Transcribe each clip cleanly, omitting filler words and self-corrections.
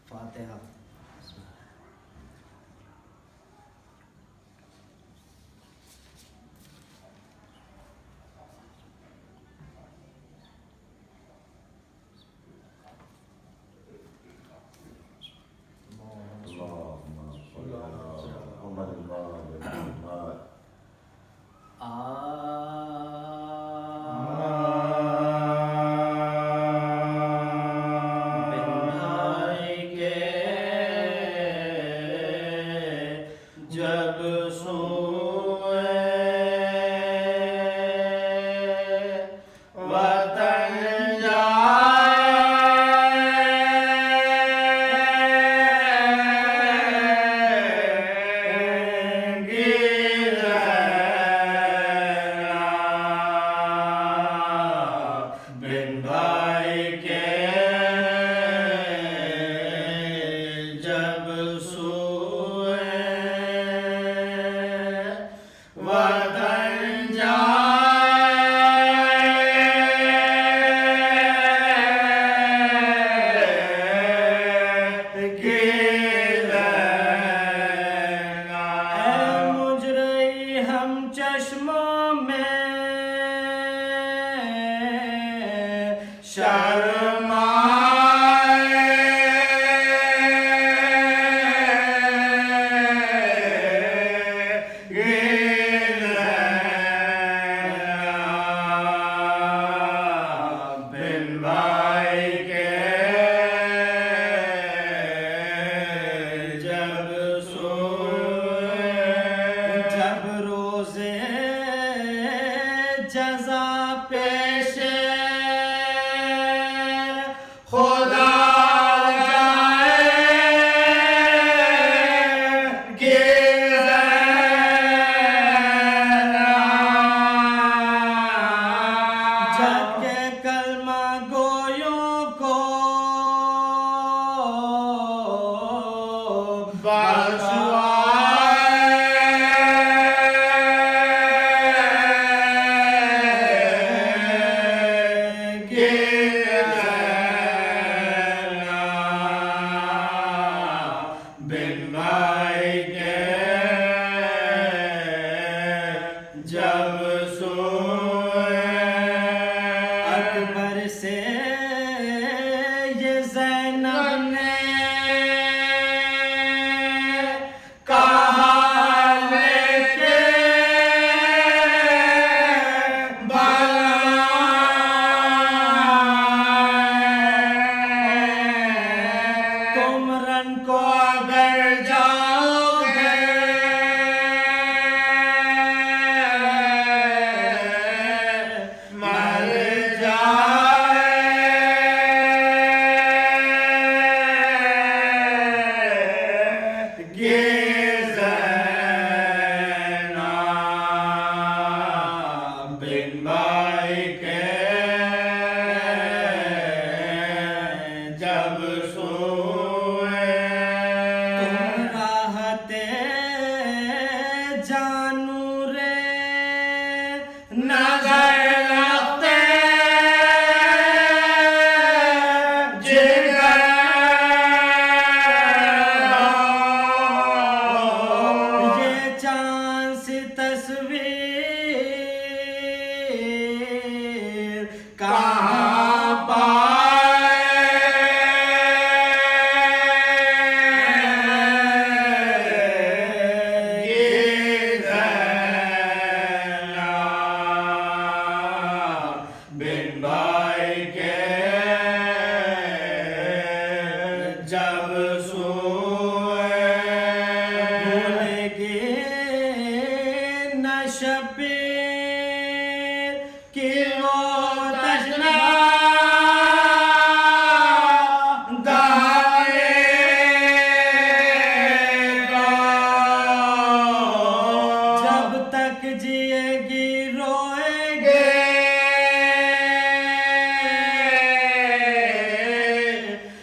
فاتحہ.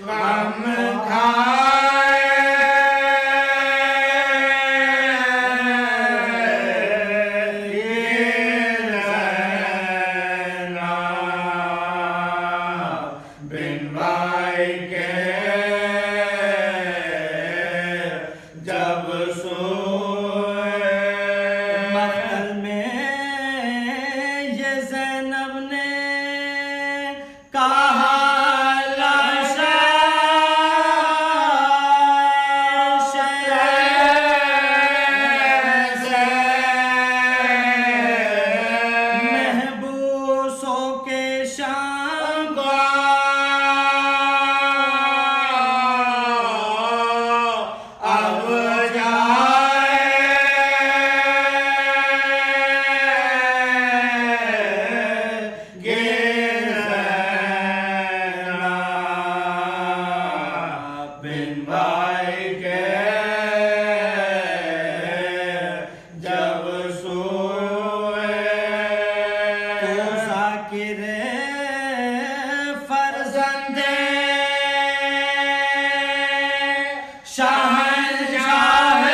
غم کھا بن بھائی کے جب سوئے تو ذاکر فرزند شہنشاہ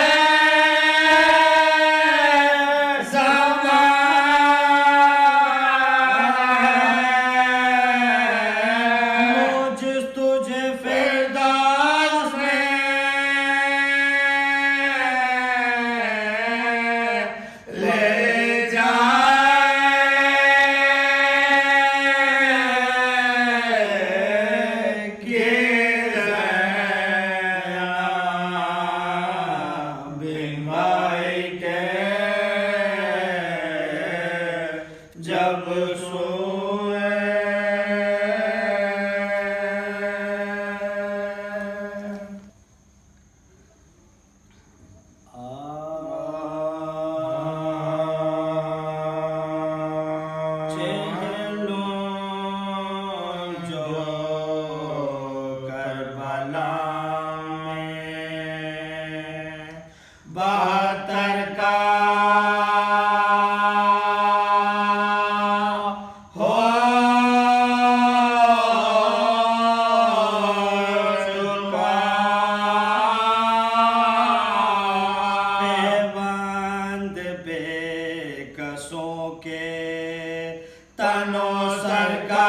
زمان مجھ تجھے فردوس میں لے جائے بن بھائی کے جب سوئے چہلوں جو کربلا میں 72 کا ہو چکا پیوند بے کسوں کے تنو سر کا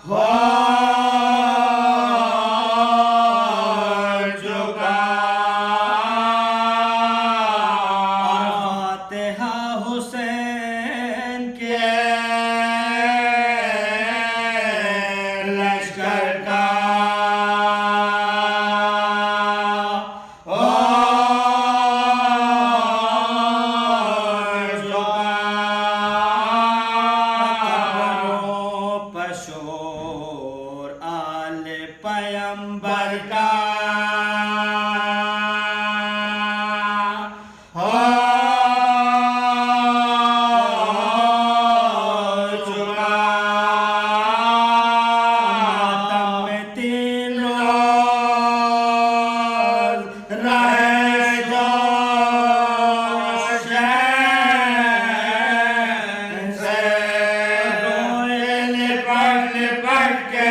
ہو چکا اور فاتحہ حسین کے لشکر کا ہو قبروں پشور آل پیمبر کا ہو چکا ماتم میں 3 روز رہے جو شہن سے روئے لپٹ لپٹ کے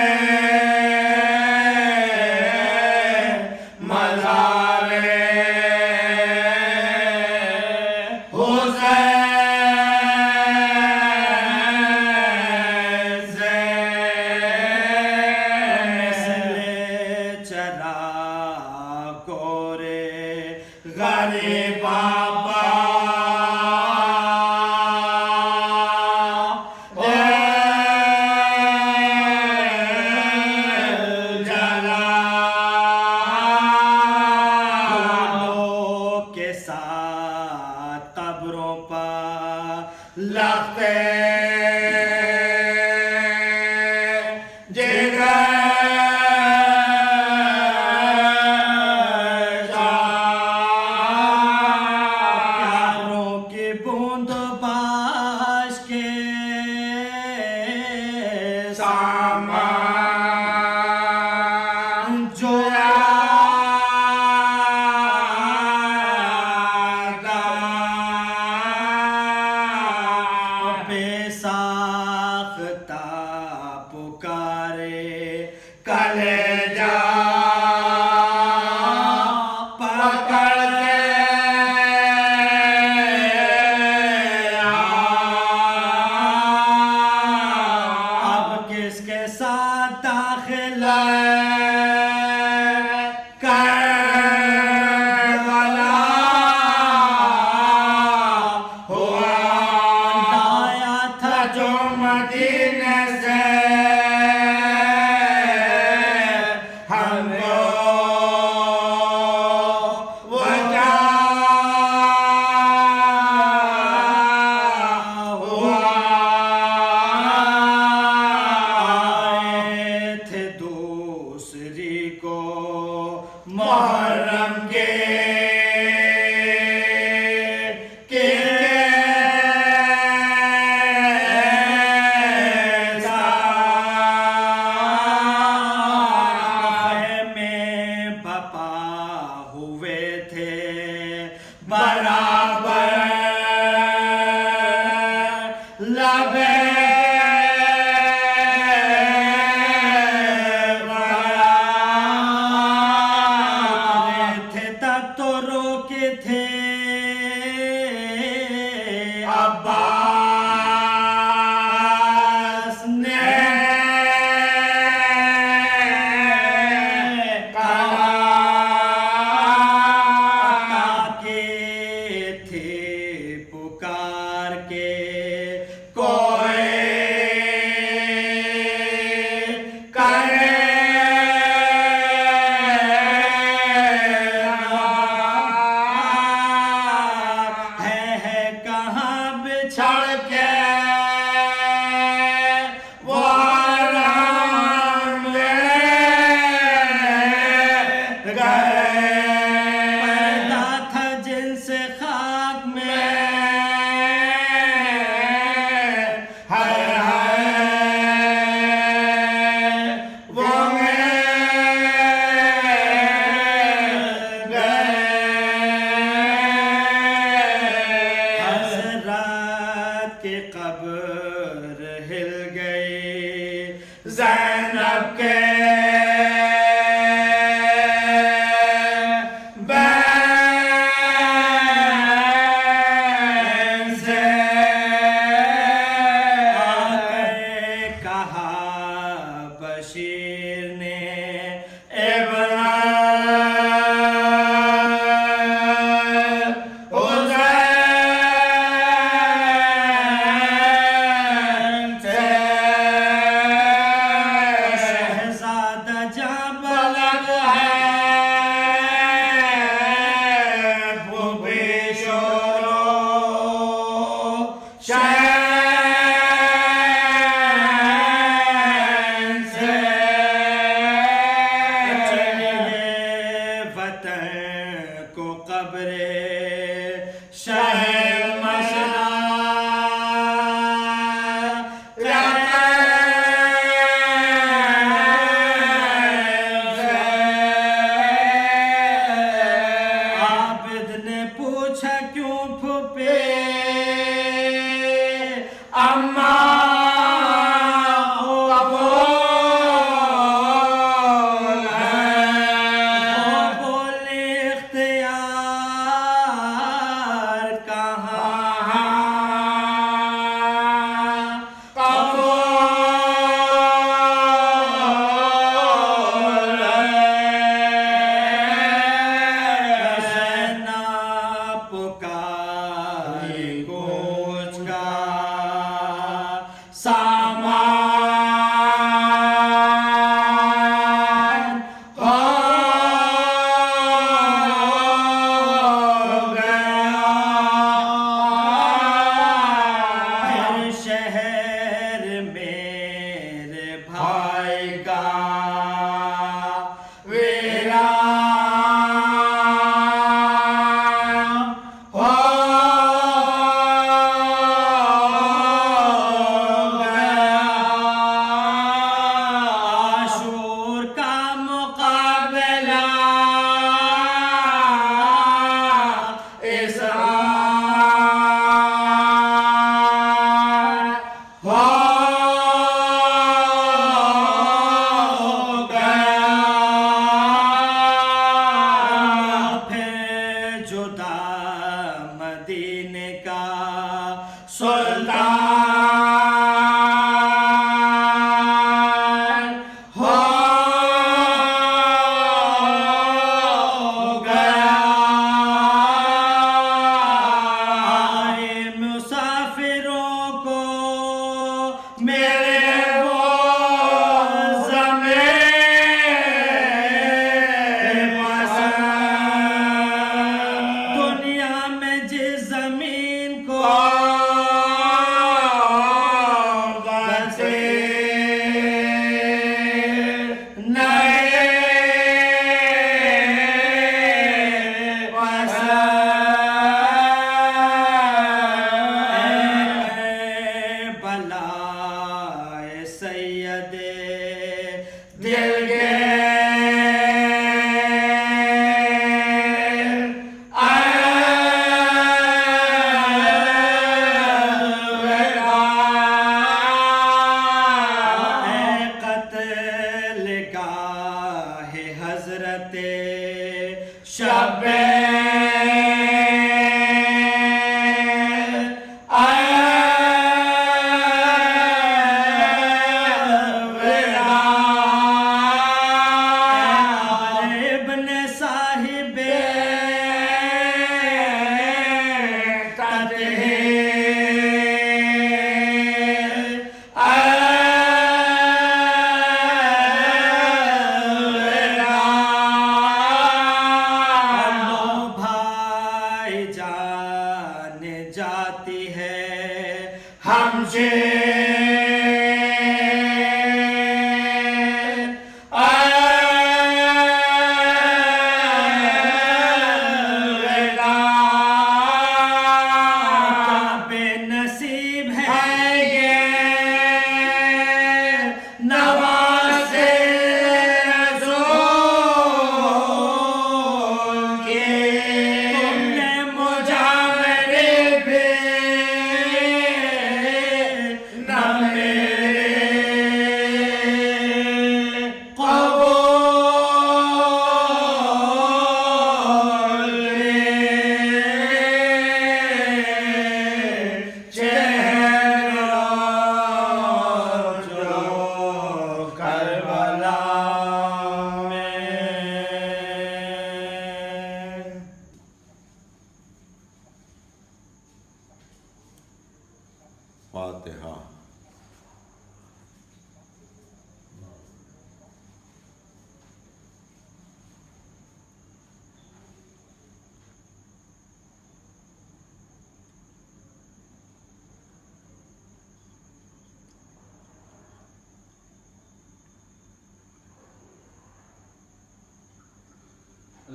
مزار حسین سے مثل چرا کورے غریب بابا جلا پھولوں کے ساتھ قبروں پر لگتے جگر پیاروں کی بوند باش کے سامان جو بے ساختہ پکارے کلیجا پکڑ کے اب کس کے ساتھ داخل کربلا ہوا لایا تھا جو مدینے سے ہم کو وہ جا ہوا آئے تھے دوسری زینب کے بشیر نے شہزادہ جب بلد ہے وہ بھی شورو شہن سے وطن کو قبر شہر مشرق عابد نے پوچھا کیوں پھوپے اما قبول ہے وہ بولے اختیار کہاں قبول حسینہ پکاری کوچ کا سامان ہو گیا پھر شہر میرے بھائی کا ویران ہو عاشور کا مقابلہ اسرار ہو گیا پھر جدا مدینے کا سلطان ہو گیا آئے مسافروں کو میرے وہ زمین پسند دنیا میں جس زمین کو بسے نئے پسند بلائے سید دل کے قتل گاہ حضرت شب ابن صاحب بھائی جان جاتی ہے ہم سے بے نصیب ہے نوازے رسول کے تم نے مجاورے بھی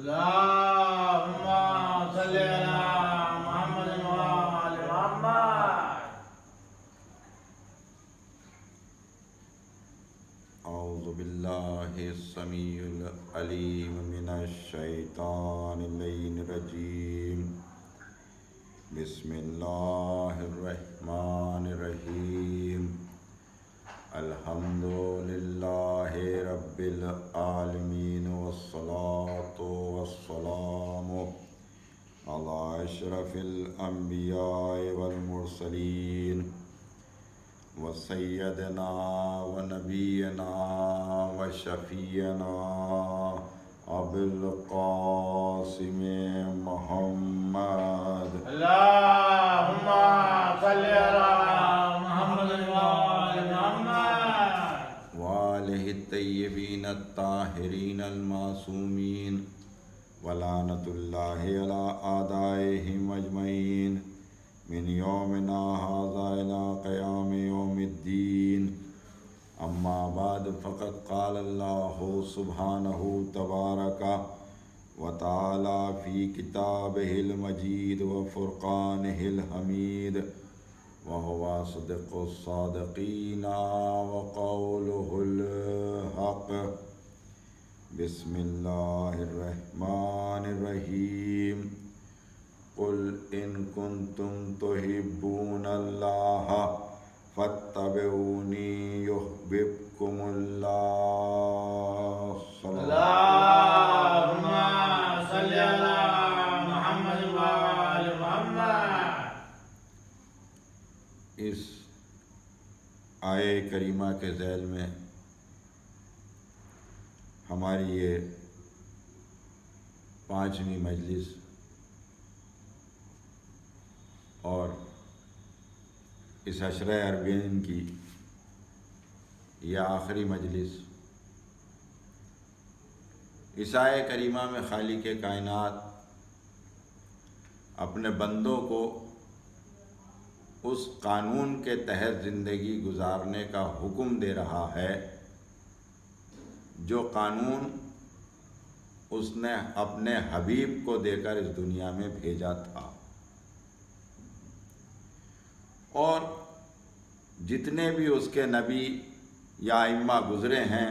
اللهم صل على محمد وآل محمد. اعوذ باللہ السمیع العلیم من الشیطان اللعین الرجیم. بسم اللہ الرحمن الرحیم. الحمد للہ رب العالمین والصلاة والسلام علی اشرف الانبیاء والمرسلین وسیدنا ونبینا وشفیعنا ابو القاسم محمد. اللهم صل على محمد وآل محمد. وآلہ الطیبین الطاہرین المعصومین ولعنۃ اللہ علی اعدائہم اجمعین من یومنا ھذا الی قیام یوم الدین. اما بعد فقد قال اللہ سبحانہ تبارک وتعالی فی کتابہ المجید وفرقانہ الحمید وهو صدق الصادقین وقولہ الحق. بسم اللہ الرحمن الرحیم. قل ان کنتم تحبون اللہ فاتبعونی یحببکم اللہ. اللهم صل على محمد وآل محمد. اس آیے کریمہ کے ذیل میں ہماری یہ 5ویں مجلس اور اس عشرہ اربعین کی یہ آخری مجلس. اس آیہ کریمہ میں خالق کائنات اپنے بندوں کو اس قانون کے تحت زندگی گزارنے کا حکم دے رہا ہے جو قانون اس نے اپنے حبیب کو دے کر اس دنیا میں بھیجا تھا. اور جتنے بھی اس کے نبی یا ائمہ گزرے ہیں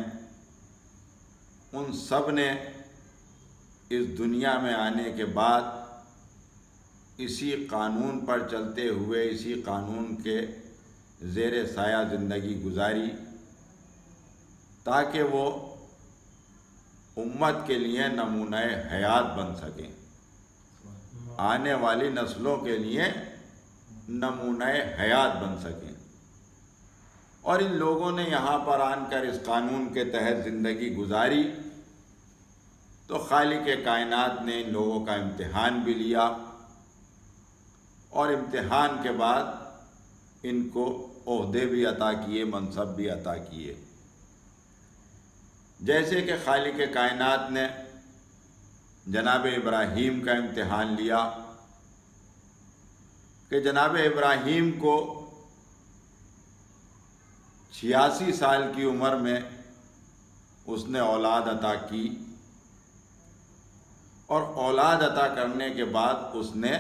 ان سب نے اس دنیا میں آنے کے بعد اسی قانون پر چلتے ہوئے اسی قانون کے زیر سایہ زندگی گزاری تاکہ وہ امت کے لیے نمونہ حیات بن سکیں، آنے والی نسلوں کے لیے نمونہ حیات بن سکیں. اور ان لوگوں نے یہاں پر آن کر اس قانون کے تحت زندگی گزاری تو خالق کائنات نے ان لوگوں کا امتحان بھی لیا اور امتحان کے بعد ان کو عہدے بھی عطا کیے، منصب بھی عطا کیے. جیسے کہ خالق کائنات نے جناب ابراہیم کا امتحان لیا کہ جناب ابراہیم کو 86 سال کی عمر میں اس نے اولاد عطا کی اور اولاد عطا کرنے کے بعد اس نے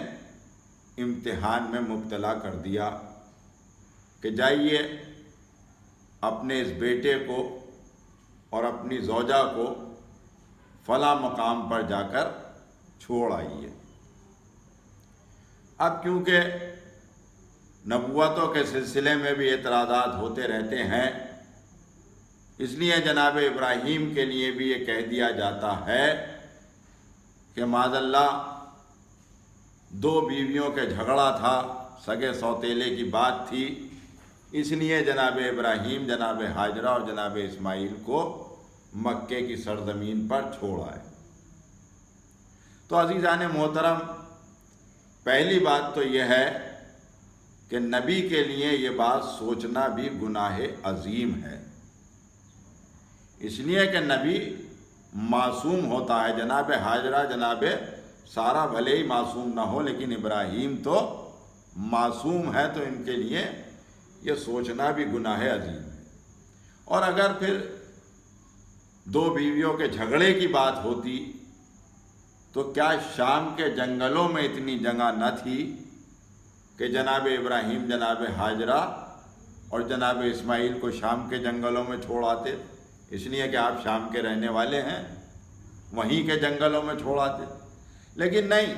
امتحان میں مبتلا کر دیا کہ جائیے اپنے اس بیٹے کو اور اپنی زوجہ کو فلاں مقام پر جا کر چھوڑ آئیے. اب کیونکہ نبوتوں کے سلسلے میں بھی اعتراضات ہوتے رہتے ہیں اس لیے جناب ابراہیم کے لیے بھی یہ کہہ دیا جاتا ہے کہ معاذ اللہ 2 بیویوں کے جھگڑا تھا، سگے سوتیلے کی بات تھی، اس لیے جناب ابراہیم جناب ہاجرہ اور جناب اسماعیل کو مکے کی سرزمین پر چھوڑ آئے. تو عزیزان محترم، پہلی بات تو یہ ہے کہ نبی کے لیے یہ بات سوچنا بھی گناہ عظیم ہے، اس لیے کہ نبی معصوم ہوتا ہے. جناب ہاجرہ جناب سارا بھلے ہی معصوم نہ ہو لیکن ابراہیم تو معصوم ہے، تو ان کے لیے یہ سوچنا بھی گناہ عظیم ہے. اور اگر پھر 2 بیویوں کے جھگڑے کی بات ہوتی تو کیا شام کے جنگلوں میں اتنی جگہ نہ تھی کہ جناب ابراہیم جناب ہاجرہ اور جناب اسماعیل کو شام کے جنگلوں میں چھوڑ آتے؟ اس لیے کہ آپ شام کے رہنے والے ہیں، وہیں کے جنگلوں میں چھوڑ آتے۔ لیکن نہیں،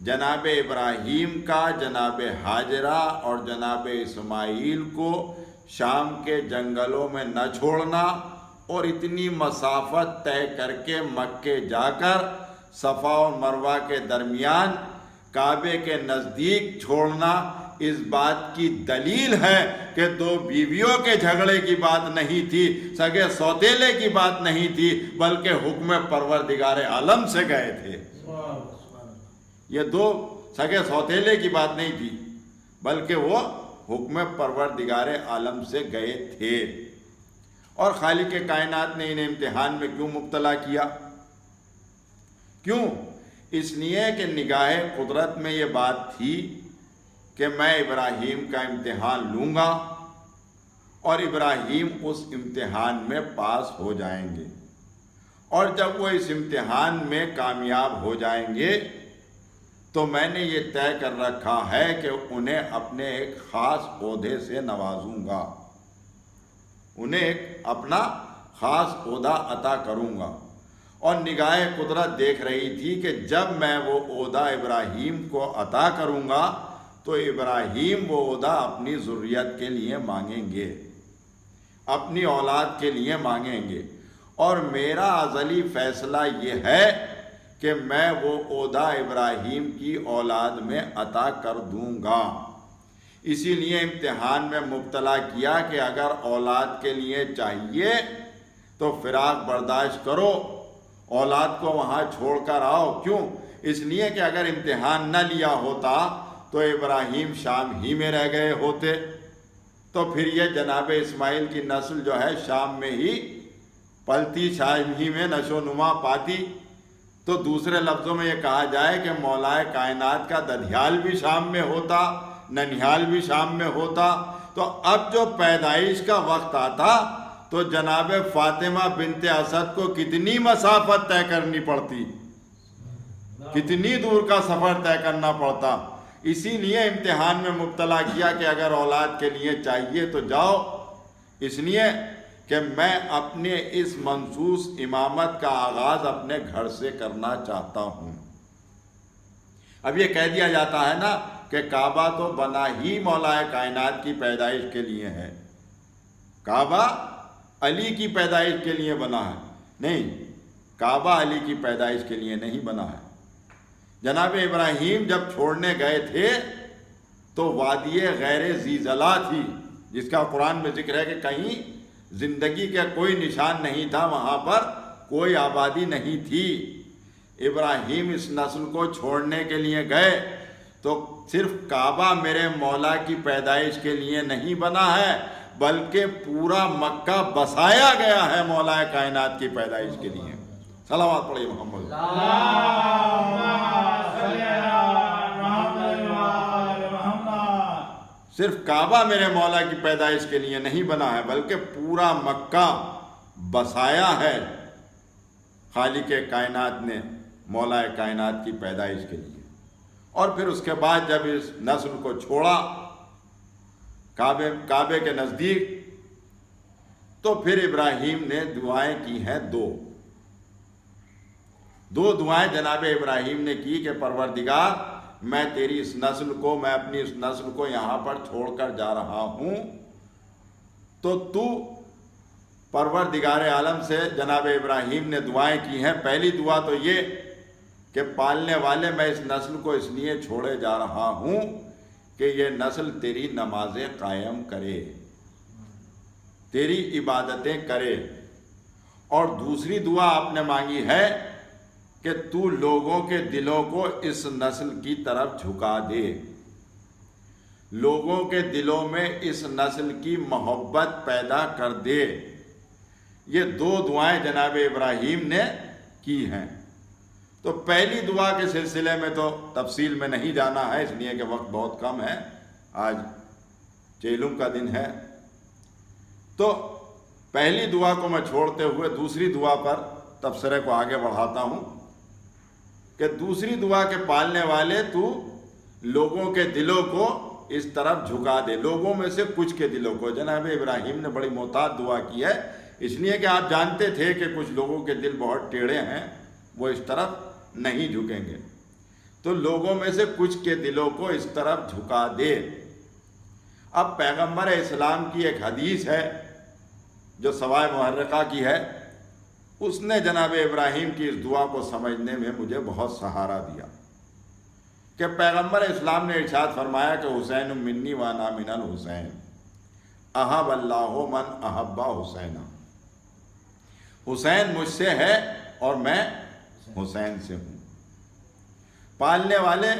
جناب ابراہیم کا جناب ہاجرہ اور جناب اسماعیل کو شام کے جنگلوں میں نہ چھوڑنا اور اتنی مسافت طے کر کے مکے جا کر صفا اور مروہ کے درمیان کعبے کے نزدیک چھوڑنا اس بات کی دلیل ہے کہ دو بیویوں کے جھگڑے کی بات نہیں تھی، سگے سوتیلے کی بات نہیں تھی، بلکہ حکم پروردگار عالم سے گئے تھے۔ یہ دو سگے سوتیلے کی بات نہیں تھی، بلکہ وہ حکم پروردگار عالم سے گئے تھے۔ اور خالق کائنات نے انہیں امتحان میں کیوں مبتلا کیا؟ کیوں؟ اس لیے کہ نگاہ قدرت میں یہ بات تھی کہ میں ابراہیم کا امتحان لوں گا اور ابراہیم اس امتحان میں پاس ہو جائیں گے، اور جب وہ اس امتحان میں کامیاب ہو جائیں گے تو میں نے یہ طے کر رکھا ہے کہ انہیں اپنے ایک خاص عہدے سے نوازوں گا، انہیں ایک اپنا خاص عہدہ عطا کروں گا۔ اور نگاہ قدرت دیکھ رہی تھی کہ جب میں وہ عہدہ ابراہیم کو عطا کروں گا تو ابراہیم وہ عہدہ اپنی ذریت کے لیے مانگیں گے، اپنی اولاد کے لیے مانگیں گے، اور میرا ازلی فیصلہ یہ ہے کہ میں وہ عہدہ ابراہیم کی اولاد میں عطا کر دوں گا۔ اسی لیے امتحان میں مبتلا کیا کہ اگر اولاد کے لیے چاہیے تو فراق برداشت کرو، اولاد کو وہاں چھوڑ کر آؤ۔ کیوں؟ اس لیے کہ اگر امتحان نہ لیا ہوتا تو ابراہیم شام ہی میں رہ گئے ہوتے، تو پھر یہ جناب اسماعیل کی نسل جو ہے شام میں ہی پلتی، شام ہی میں نشو و نما پاتی۔ تو دوسرے لفظوں میں یہ کہا جائے کہ مولا کائنات کا ددھیال بھی شام میں ہوتا، ننھیال بھی شام میں ہوتا۔ تو اب جو پیدائش کا وقت آتا تو جناب فاطمہ بنت اسد کو کتنی مسافت طے کرنی پڑتی، کتنی دور کا سفر طے کرنا پڑتا۔ اسی لیے امتحان میں مبتلا کیا کہ اگر اولاد کے لیے چاہیے تو جاؤ، اس لیے کہ میں اپنے اس منصوص امامت کا آغاز اپنے گھر سے کرنا چاہتا ہوں۔ اب یہ کہہ دیا جاتا ہے نا کہ کعبہ تو بنا ہی مولا کائنات کی پیدائش کے لیے ہے، کعبہ علی کی پیدائش کے لیے بنا ہے۔ نہیں، کعبہ علی کی پیدائش کے لیے نہیں بنا ہے۔ جناب ابراہیم جب چھوڑنے گئے تھے تو وادی غیر ذی زرع تھی، جس کا قرآن میں ذکر ہے کہ کہیں زندگی کا کوئی نشان نہیں تھا، وہاں پر کوئی آبادی نہیں تھی۔ ابراہیم اس نسل کو چھوڑنے کے لیے گئے تو صرف کعبہ میرے مولا کی پیدائش کے لیے نہیں بنا ہے، بلکہ پورا مکہ بسایا گیا ہے مولا کائنات کی پیدائش کے لیے۔ صلوات پڑھیے محمد۔ صرف کعبہ میرے مولا کی پیدائش کے لیے نہیں بنا ہے، بلکہ پورا مکہ بسایا ہے خالق کائنات نے مولا کائنات کی پیدائش کے لیے۔ اور پھر اس کے بعد جب اس نسل کو چھوڑا کعبے کے نزدیک، تو پھر ابراہیم نے دعائیں کی ہیں دو دعائیں جناب ابراہیم نے کی کہ پروردگار میں تیری اس نسل کو، میں اپنی اس نسل کو یہاں پر چھوڑ کر جا رہا ہوں، تو پروردگار عالم سے جناب ابراہیم نے دعائیں کی ہیں۔ پہلی دعا تو یہ کہ پالنے والے میں اس نسل کو اس لیے چھوڑے جا رہا ہوں کہ یہ نسل تیری نمازیں قائم کرے، تیری عبادتیں کرے۔ اور دوسری دعا آپ نے مانگی ہے کہ تو لوگوں کے دلوں کو اس نسل کی طرف جھکا دے، لوگوں کے دلوں میں اس نسل کی محبت پیدا کر دے۔ یہ دو دعائیں جناب ابراہیم نے کی ہیں۔ تو پہلی دعا کے سلسلے میں تو تفصیل میں نہیں جانا ہے، اس لیے کہ وقت بہت کم ہے، آج چیلم کا دن ہے۔ تو پہلی دعا کو میں چھوڑتے ہوئے دوسری دعا پر تبصرے کو آگے بڑھاتا ہوں کہ دوسری دعا کے پالنے والے تو لوگوں کے دلوں کو اس طرف جھکا دے، لوگوں میں سے کچھ کے دلوں کو۔ جناب ابراہیم نے بڑی محتاط دعا کی ہے، اس لیے کہ آپ جانتے تھے کہ کچھ لوگوں کے دل بہت ٹیڑھے ہیں، وہ اس طرف نہیں جھکیں گے، تو لوگوں میں سے کچھ کے دلوں کو اس طرف جھکا دے۔ اب پیغمبر اسلام کی ایک حدیث ہے جو سوائے محرقہ کی ہے، اس نے جناب ابراہیم کی اس دعا کو سمجھنے میں مجھے بہت سہارا دیا کہ پیغمبر اسلام نے ارشاد فرمایا کہ حسین منی وانا من الحسین احب اللہ من احبا حسینہ، حسین مجھ سے ہے اور میں حسین سے ہوں۔ پالنے والے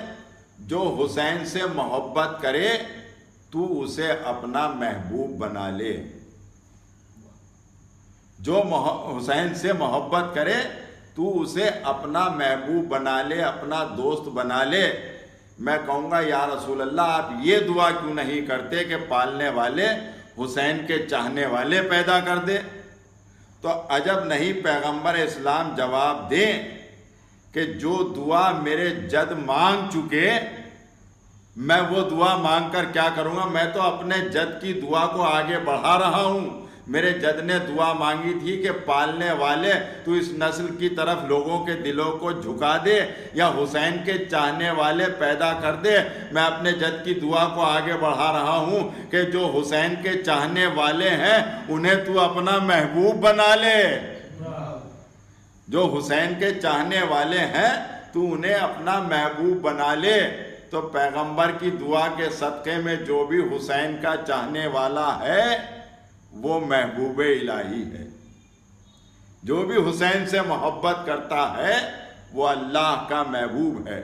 جو حسین سے محبت کرے تو اسے اپنا محبوب بنا لے، جو حسین سے محبت کرے تو اسے اپنا محبوب بنا لے، اپنا دوست بنا لے۔ میں کہوں گا یا رسول اللہ آپ یہ دعا کیوں نہیں کرتے کہ پالنے والے حسین کے چاہنے والے پیدا کر دے؟ تو عجب نہیں پیغمبر اسلام جواب دیں کہ جو دعا میرے جد مانگ چکے میں وہ دعا مانگ کر کیا کروں گا؟ میں تو اپنے جد کی دعا کو آگے بڑھا رہا ہوں۔ میرے جد نے دعا مانگی تھی کہ پالنے والے تو اس نسل کی طرف لوگوں کے دلوں کو جھکا دے یا حسین کے چاہنے والے پیدا کر دے۔ میں اپنے جد کی دعا کو آگے بڑھا رہا ہوں کہ جو حسین کے چاہنے والے ہیں انہیں تو اپنا محبوب بنا لے، جو حسین کے چاہنے والے ہیں تو انہیں اپنا محبوب بنا لے۔ تو پیغمبر کی دعا کے صدقے میں جو بھی حسین کا چاہنے والا ہے وہ محبوب الہی ہے، جو بھی حسین سے محبت کرتا ہے وہ اللہ کا محبوب ہے۔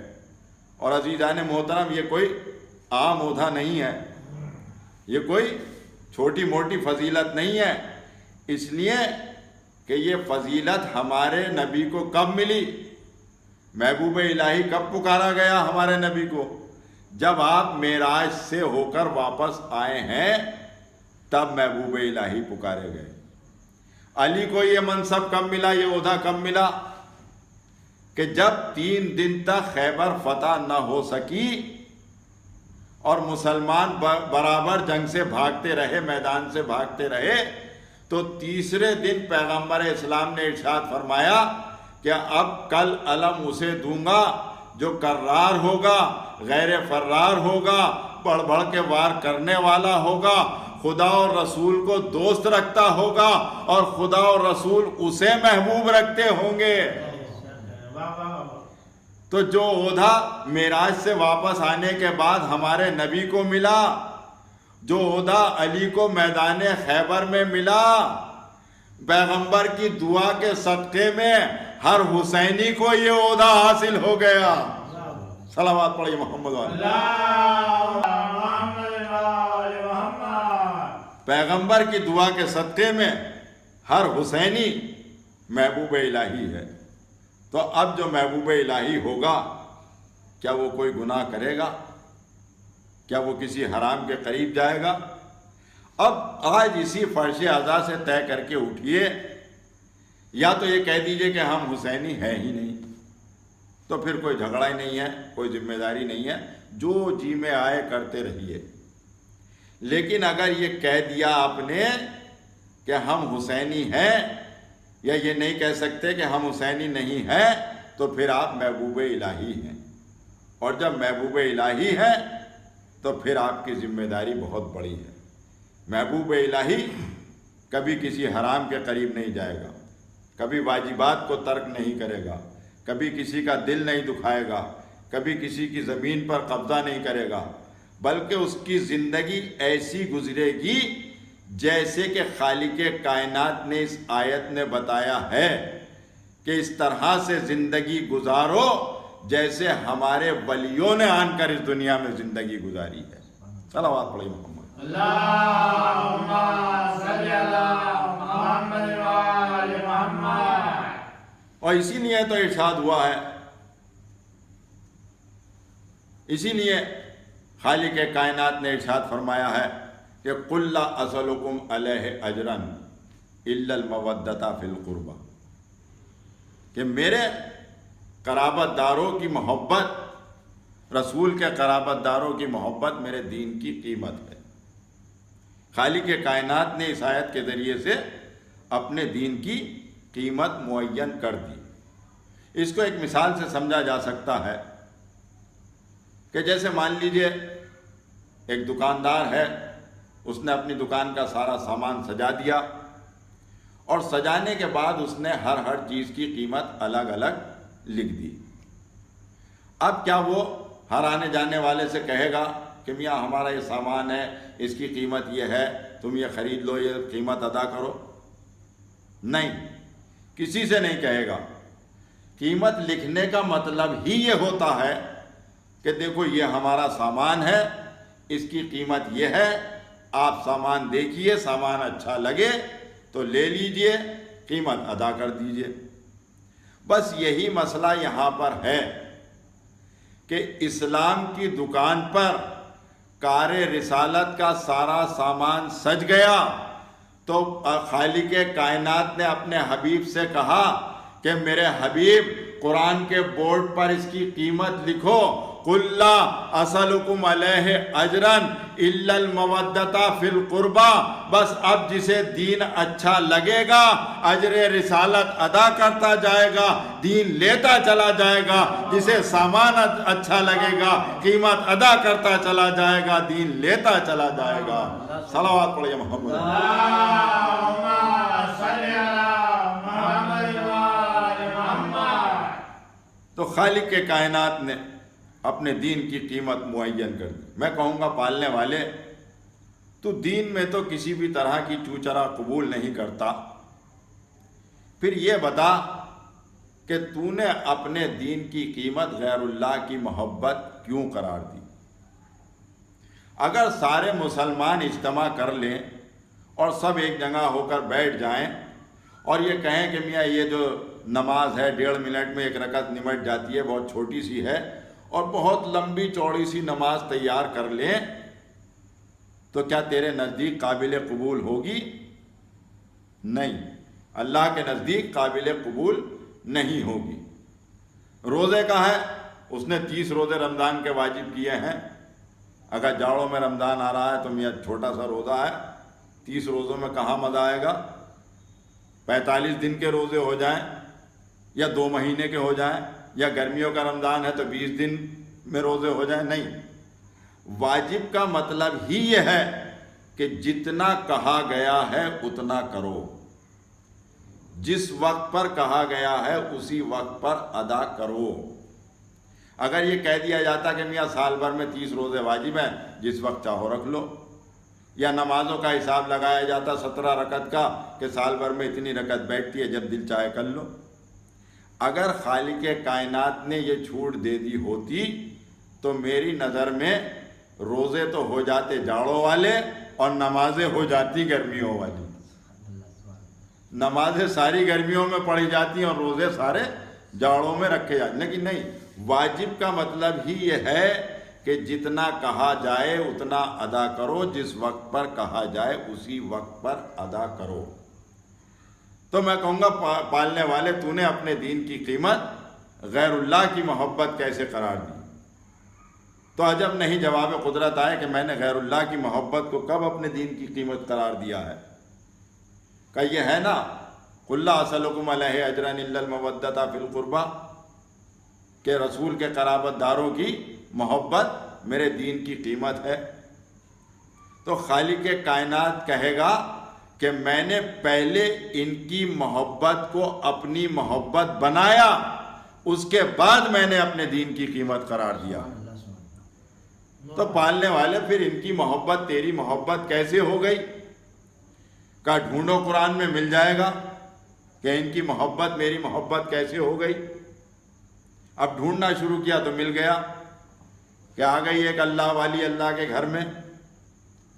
اور عزیزان محترم یہ کوئی عام عہدہ نہیں ہے، یہ کوئی چھوٹی موٹی فضیلت نہیں ہے، اس لیے کہ یہ فضیلت ہمارے نبی کو کب ملی؟ محبوب الہی کب پکارا گیا ہمارے نبی کو؟ جب آپ معراج سے ہو کر واپس آئے ہیں تب محبوب الہی پکارے گئے۔ علی کو یہ منصب کب ملا، یہ عہدہ کب ملا؟ کہ جب 3 دن تک خیبر فتح نہ ہو سکی اور مسلمان برابر جنگ سے بھاگتے رہے، میدان سے بھاگتے رہے، تو تیسرے دن پیغمبر اسلام نے ارشاد فرمایا کہ اب کل علم اسے دوں گا جو کرار ہوگا، غیر فرار ہوگا، بڑھ بڑھ کے وار کرنے والا ہوگا، خدا اور رسول کو دوست رکھتا ہوگا اور خدا اور رسول اسے محبوب رکھتے ہوں گے۔ تو جو عہدہ معراج سے واپس آنے کے بعد ہمارے نبی کو ملا، جو عہدہ علی کو میدان خیبر میں ملا، پیغمبر کی دعا کے صدقے میں ہر حسینی کو یہ عہدہ حاصل ہو گیا۔ صلوات پڑھیے محمد والے۔ پیغمبر کی دعا کے صدقے میں ہر حسینی محبوب الہی ہے۔ تو اب جو محبوب الہی ہوگا کیا وہ کوئی گناہ کرے گا؟ کیا وہ کسی حرام کے قریب جائے گا؟ اب آج اسی فرش اعضاء سے طے کر کے اٹھیے، یا تو یہ کہہ دیجئے کہ ہم حسینی ہیں ہی نہیں، تو پھر کوئی جھگڑا ہی نہیں ہے، کوئی ذمہ داری نہیں ہے، جو جی میں آئے کرتے رہیے۔ لیکن اگر یہ کہہ دیا آپ نے کہ ہم حسینی ہیں، یا یہ نہیں کہہ سکتے کہ ہم حسینی نہیں ہیں، تو پھر آپ محبوب الہی ہیں، اور جب محبوب الہی ہیں تو پھر آپ کی ذمہ داری بہت بڑی ہے۔ محبوب الہی کبھی کسی حرام کے قریب نہیں جائے گا، کبھی واجبات کو ترک نہیں کرے گا، کبھی کسی کا دل نہیں دکھائے گا، کبھی کسی کی زمین پر قبضہ نہیں کرے گا، بلکہ اس کی زندگی ایسی گزرے گی جیسے کہ خالق کائنات نے اس آیت میں بتایا ہے کہ اس طرح سے زندگی گزارو جیسے ہمارے ولیوں نے آن کر اس دنیا میں زندگی گزاری ہے۔ صلوات پڑھیے محمد۔ اللہم صلی علی محمد وآل محمد۔ اور اسی لیے تو ارشاد ہوا ہے، اسی لیے خالق کائنات نے ارشاد فرمایا ہے کہ قُلْ لَا أَسْأَلُكُمْ عَلَيْهِ أَجْرًا إِلَّا الْمَوَدَّةَ فِي الْقُرْبَى، کہ میرے قرابت داروں کی محبت، رسول کے قرابت داروں کی محبت میرے دین کی قیمت ہے۔ خالق کائنات نے اس آیت کے ذریعے سے اپنے دین کی قیمت معین کر دی۔ اس کو ایک مثال سے سمجھا جا سکتا ہے کہ جیسے مان لیجئے ایک دکاندار ہے، اس نے اپنی دکان کا سارا سامان سجا دیا، اور سجانے کے بعد اس نے ہر چیز کی قیمت الگ الگ لکھ دی۔ اب کیا وہ ہر آنے جانے والے سے کہے گا کہ میاں ہمارا یہ سامان ہے، اس کی قیمت یہ ہے، تم یہ خرید لو، یہ قیمت ادا کرو؟ نہیں، کسی سے نہیں کہے گا۔ قیمت لکھنے کا مطلب ہی یہ ہوتا ہے کہ دیکھو یہ ہمارا سامان ہے، اس کی قیمت یہ ہے، آپ سامان دیکھیے، سامان اچھا لگے تو لے لیجئے، قیمت ادا کر دیجئے۔ بس یہی مسئلہ یہاں پر ہے کہ اسلام کی دکان پر کار رسالت کا سارا سامان سج گیا تو خالق کائنات نے اپنے حبیب سے کہا کہ میرے حبیب قرآن کے بورڈ پر اس کی قیمت لکھو، قُلْ لَا أَسْأَلُكُمْ عَلَيْهِ أَجْرًا إِلَّا الْمَوَدَّةَ فِي الْقُرْبَى۔ بس اب جسے دین اچھا لگے گا اجر رسالت ادا کرتا جائے گا، دین لیتا چلا جائے گا، جسے سامان اچھا لگے گا قیمت ادا کرتا چلا جائے گا، دین لیتا چلا جائے گا۔ صلوات پڑھیے محمد۔ اللہم صلی علی محمد وآل محمد۔ تو خالق کے کائنات نے اپنے دین کی قیمت معین کر دی۔ میں کہوں گا پالنے والے، تو دین میں تو کسی بھی طرح کی چوچرا قبول نہیں کرتا، پھر یہ بتا کہ تو نے اپنے دین کی قیمت غیر اللہ کی محبت کیوں قرار دی؟ اگر سارے مسلمان اجتماع کر لیں اور سب ایک جگہ ہو کر بیٹھ جائیں اور یہ کہیں کہ میاں یہ جو نماز ہے 1.5 منٹ میں 1 رکعت نمٹ جاتی ہے، بہت چھوٹی سی ہے، اور بہت لمبی چوڑی سی نماز تیار کر لیں، تو کیا تیرے نزدیک قابل قبول ہوگی؟ نہیں، اللہ کے نزدیک قابل قبول نہیں ہوگی۔ روزے کا ہے، اس نے 30 روزے رمضان کے واجب کیے ہیں۔ اگر جاڑوں میں رمضان آ رہا ہے تو میاں چھوٹا سا روزہ ہے، 30 روزوں میں کہاں مزہ آئے گا؟ 45 دن کے روزے ہو جائیں یا 2 مہینے کے ہو جائیں، یا گرمیوں کا رمضان ہے تو 20 دن میں روزے ہو جائیں، نہیں۔ واجب کا مطلب ہی یہ ہے کہ جتنا کہا گیا ہے اتنا کرو، جس وقت پر کہا گیا ہے اسی وقت پر ادا کرو۔ اگر یہ کہہ دیا جاتا کہ میاں سال بھر میں 30 روزے واجب ہیں، جس وقت چاہو رکھ لو، یا نمازوں کا حساب لگایا جاتا 17 رکعت کا کہ سال بھر میں اتنی رکعت بیٹھتی ہے، جب دل چاہے کر لو۔ اگر خالق کائنات نے یہ چھوٹ دے دی ہوتی تو میری نظر میں روزے تو ہو جاتے جاڑوں والے اور نمازیں ہو جاتی گرمیوں والی۔ نمازیں ساری گرمیوں میں پڑھی جاتی اور روزے سارے جاڑوں میں رکھے جاتے، لیکن نہیں، واجب کا مطلب ہی یہ ہے کہ جتنا کہا جائے اتنا ادا کرو، جس وقت پر کہا جائے اسی وقت پر ادا کرو۔ تو میں کہوں گا پالنے والے، تو نے اپنے دین کی قیمت غیر اللہ کی محبت کیسے قرار دی؟ تو عجب نہیں جواب قدرت آئے کہ میں نے غیر اللہ کی محبت کو کب اپنے دین کی قیمت قرار دیا ہے؟ کہ یہ ہے نا قُلْ لَا أَسْأَلُكُمْ عَلَيْهِ أَجْرًا إِلَّا الْمَوَدَّةَ فِي الْقُرْبَى، کہ رسول کے قرابت داروں کی محبت میرے دین کی قیمت ہے۔ تو خالق کائنات کہے گا کہ میں نے پہلے ان کی محبت کو اپنی محبت بنایا، اس کے بعد میں نے اپنے دین کی قیمت قرار دیا۔ تو پالنے والے، پھر ان کی محبت تیری محبت کیسے ہو گئی؟ کہ ڈھونڈو قرآن میں مل جائے گا کہ ان کی محبت میری محبت کیسے ہو گئی۔ اب ڈھونڈنا شروع کیا تو مل گیا کہ آ گئی ایک اللہ والی، اللہ کے گھر میں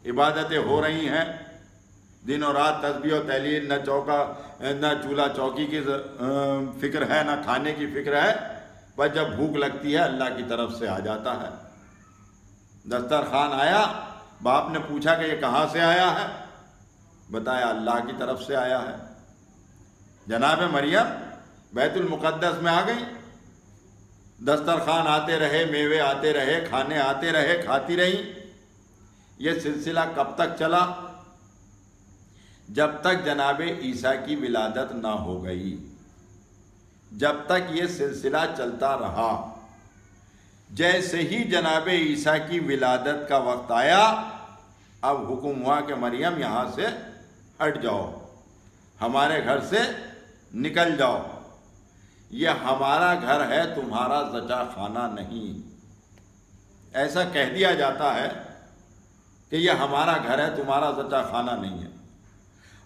عبادتیں ہو رہی ہیں، دن و رات تسبیح و تحلیل، نہ چولہا چوکی کی فکر ہے، نہ کھانے کی فکر ہے، بس جب بھوک لگتی ہے اللہ کی طرف سے آ جاتا ہے۔ دسترخوان آیا، باپ نے پوچھا کہ یہ کہاں سے آیا ہے؟ بتایا اللہ کی طرف سے آیا ہے۔ جناب مریم بیت المقدس میں آ گئی، دسترخوان آتے رہے، میوے آتے رہے، کھانے آتے رہے، کھاتی رہیں۔ یہ سلسلہ کب تک چلا؟ جب تک جناب عیسیٰ کی ولادت نہ ہو گئی، جب تک یہ سلسلہ چلتا رہا۔ جیسے ہی جناب عیسیٰ کی ولادت کا وقت آیا، اب حکم ہوا کہ مریم یہاں سے ہٹ جاؤ، ہمارے گھر سے نکل جاؤ، یہ ہمارا گھر ہے، تمہارا زچا خانہ نہیں۔ ایسا کہہ دیا جاتا ہے کہ یہ ہمارا گھر ہے، تمہارا زچا خانہ نہیں ہے۔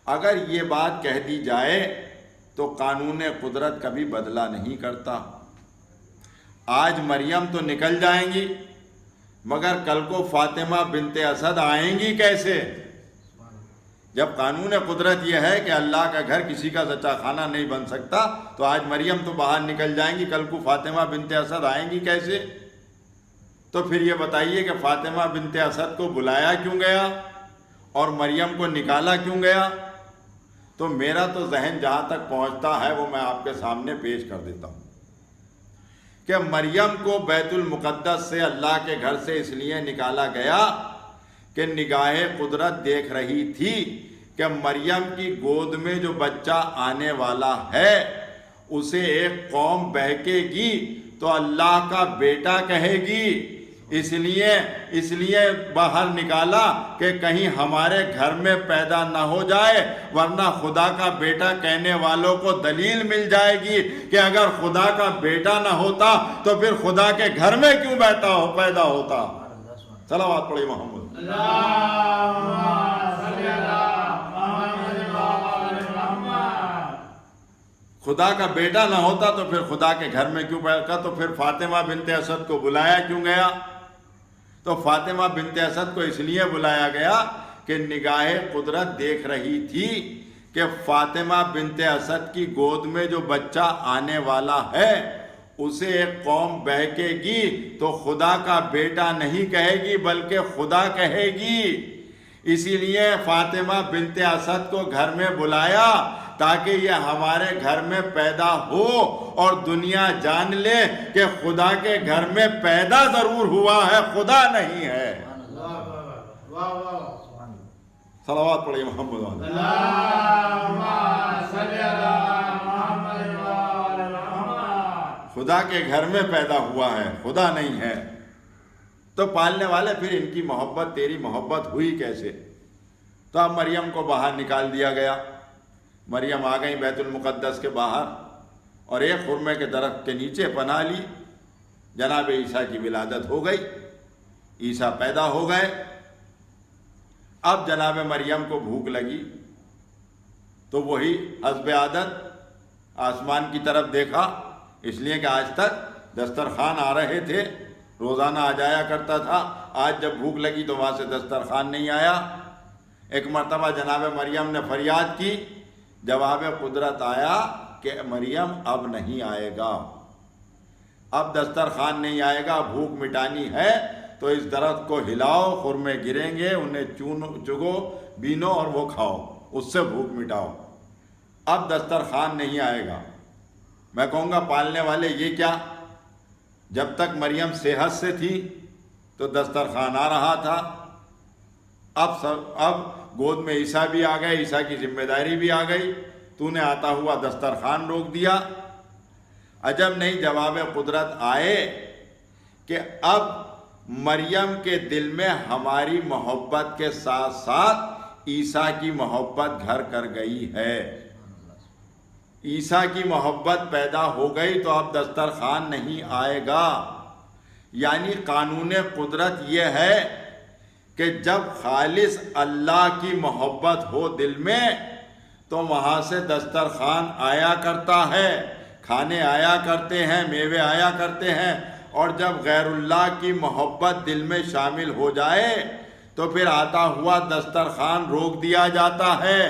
اگر یہ بات کہہ دی جائے تو قانون قدرت کبھی بدلہ نہیں کرتا۔ آج مریم تو نکل جائیں گی، مگر کل کو فاطمہ بنت اسد آئیں گی کیسے؟ جب قانون قدرت یہ ہے کہ اللہ کا گھر کسی کا زچا خانہ نہیں بن سکتا، تو آج مریم تو باہر نکل جائیں گی، کل کو فاطمہ بنت اسد آئیں گی کیسے؟ تو پھر یہ بتائیے کہ فاطمہ بنت اسد کو بلایا کیوں گیا اور مریم کو نکالا کیوں گیا؟ تو میرا تو ذہن جہاں تک پہنچتا ہے وہ میں آپ کے سامنے پیش کر دیتا ہوں کہ مریم کو بیت المقدس سے، اللہ کے گھر سے اس لیے نکالا گیا کہ نگاہ قدرت دیکھ رہی تھی کہ مریم کی گود میں جو بچہ آنے والا ہے اسے ایک قوم بہکے گی تو اللہ کا بیٹا کہے گی، اس لیے باہر نکالا کہ کہیں ہمارے گھر میں پیدا نہ ہو جائے، ورنہ خدا کا بیٹا کہنے والوں کو دلیل مل جائے گی کہ اگر خدا کا بیٹا نہ ہوتا تو پھر خدا کے گھر میں کیوں پیدا ہوتا۔ صلوات پڑھی محمد۔ خدا کا بیٹا نہ ہوتا تو پھر خدا کے گھر میں کیوں پیدا؟ تو پھر فاطمہ بنت اسد کو بلایا کیوں گیا؟ تو فاطمہ بنت اسد کو اس لیے بلایا گیا کہ نگاہ قدرت دیکھ رہی تھی کہ فاطمہ بنت اسد کی گود میں جو بچہ آنے والا ہے اسے ایک قوم بہکے گی تو خدا کا بیٹا نہیں کہے گی بلکہ خدا کہے گی۔ اسی لیے فاطمہ بنت اسد کو گھر میں بلایا تاکہ یہ ہمارے گھر میں پیدا ہو اور دنیا جان لے کہ خدا کے گھر میں پیدا ضرور ہوا ہے، خدا نہیں ہے۔ صلوات پڑھیے محمد والے۔ خدا کے گھر میں پیدا ہوا ہے، خدا نہیں ہے۔ تو پالنے والے پھر ان کی محبت تیری محبت ہوئی کیسے؟ تو اب مریم کو باہر نکال دیا گیا۔ مریم آ گئی بیت المقدس کے باہر اور ایک خرمے کے درخت کے نیچے پناہ لی۔ جناب عیسیٰ کی ولادت ہو گئی، عیسیٰ پیدا ہو گئے۔ اب جناب مریم کو بھوک لگی تو وہی حسب عادت آسمان کی طرف دیکھا، اس لیے کہ آج تک دسترخوان آ رہے تھے، روزانہ آ جایا کرتا تھا۔ آج جب بھوک لگی تو وہاں سے دسترخوان نہیں آیا۔ ایک مرتبہ جناب مریم نے فریاد کی، جواب قدرت آیا کہ مریم اب نہیں آئے گا، اب دسترخوان نہیں آئے گا، بھوک مٹانی ہے تو اس درخت کو ہلاؤ، خرمے گریں گے، انہیں چگو بینو اور وہ کھاؤ، اس سے بھوک مٹاؤ، اب دسترخوان نہیں آئے گا۔ میں کہوں گا پالنے والے یہ کیا؟ جب تک مریم صحت سے تھی تو دسترخوان آ رہا تھا، اب گود میں عیسیٰ بھی آ گئے، عیسیٰ کی ذمہ داری بھی آ گئی، تو نے آتا ہوا دسترخوان روک دیا۔ عجب نہیں جواب قدرت آئے کہ اب مریم کے دل میں ہماری محبت کے ساتھ ساتھ عیسیٰ کی محبت گھر کر گئی ہے، عیسیٰ کی محبت پیدا ہو گئی تو اب دسترخوان نہیں آئے گا۔ یعنی قانون قدرت یہ ہے کہ جب خالص اللہ کی محبت ہو دل میں تو وہاں سے دسترخوان آیا کرتا ہے، کھانے آیا کرتے ہیں، میوے آیا کرتے ہیں، اور جب غیر اللہ کی محبت دل میں شامل ہو جائے تو پھر آتا ہوا دسترخوان روک دیا جاتا ہے۔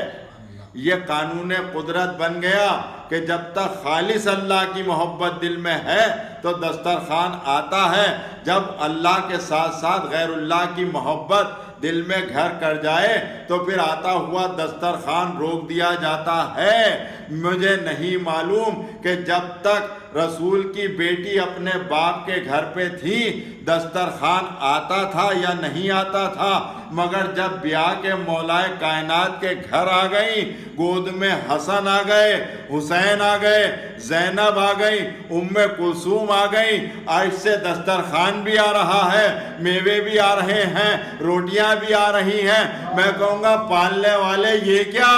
یہ قانون قدرت بن گیا کہ جب تک خالص اللہ کی محبت دل میں ہے تو دسترخوان آتا ہے، جب اللہ کے ساتھ ساتھ غیر اللہ کی محبت دل میں گھر کر جائے تو پھر آتا ہوا دسترخوان روک دیا جاتا ہے۔ مجھے نہیں معلوم کہ جب تک رسول کی بیٹی اپنے باپ کے گھر پہ تھی، دسترخوان آتا تھا یا نہیں آتا تھا، مگر جب بیاہ کے مولائے کائنات کے گھر آ گئیں، گود میں حسن آ گئے، حسین آ گئے، زینب آ گئی، ام کلثوم آ گئی، آج سے دسترخوان بھی آ رہا ہے، میوے بھی آ رہے ہیں، روٹیاں بھی آ رہی ہیں۔ میں کہوں گا پالنے والے یہ کیا،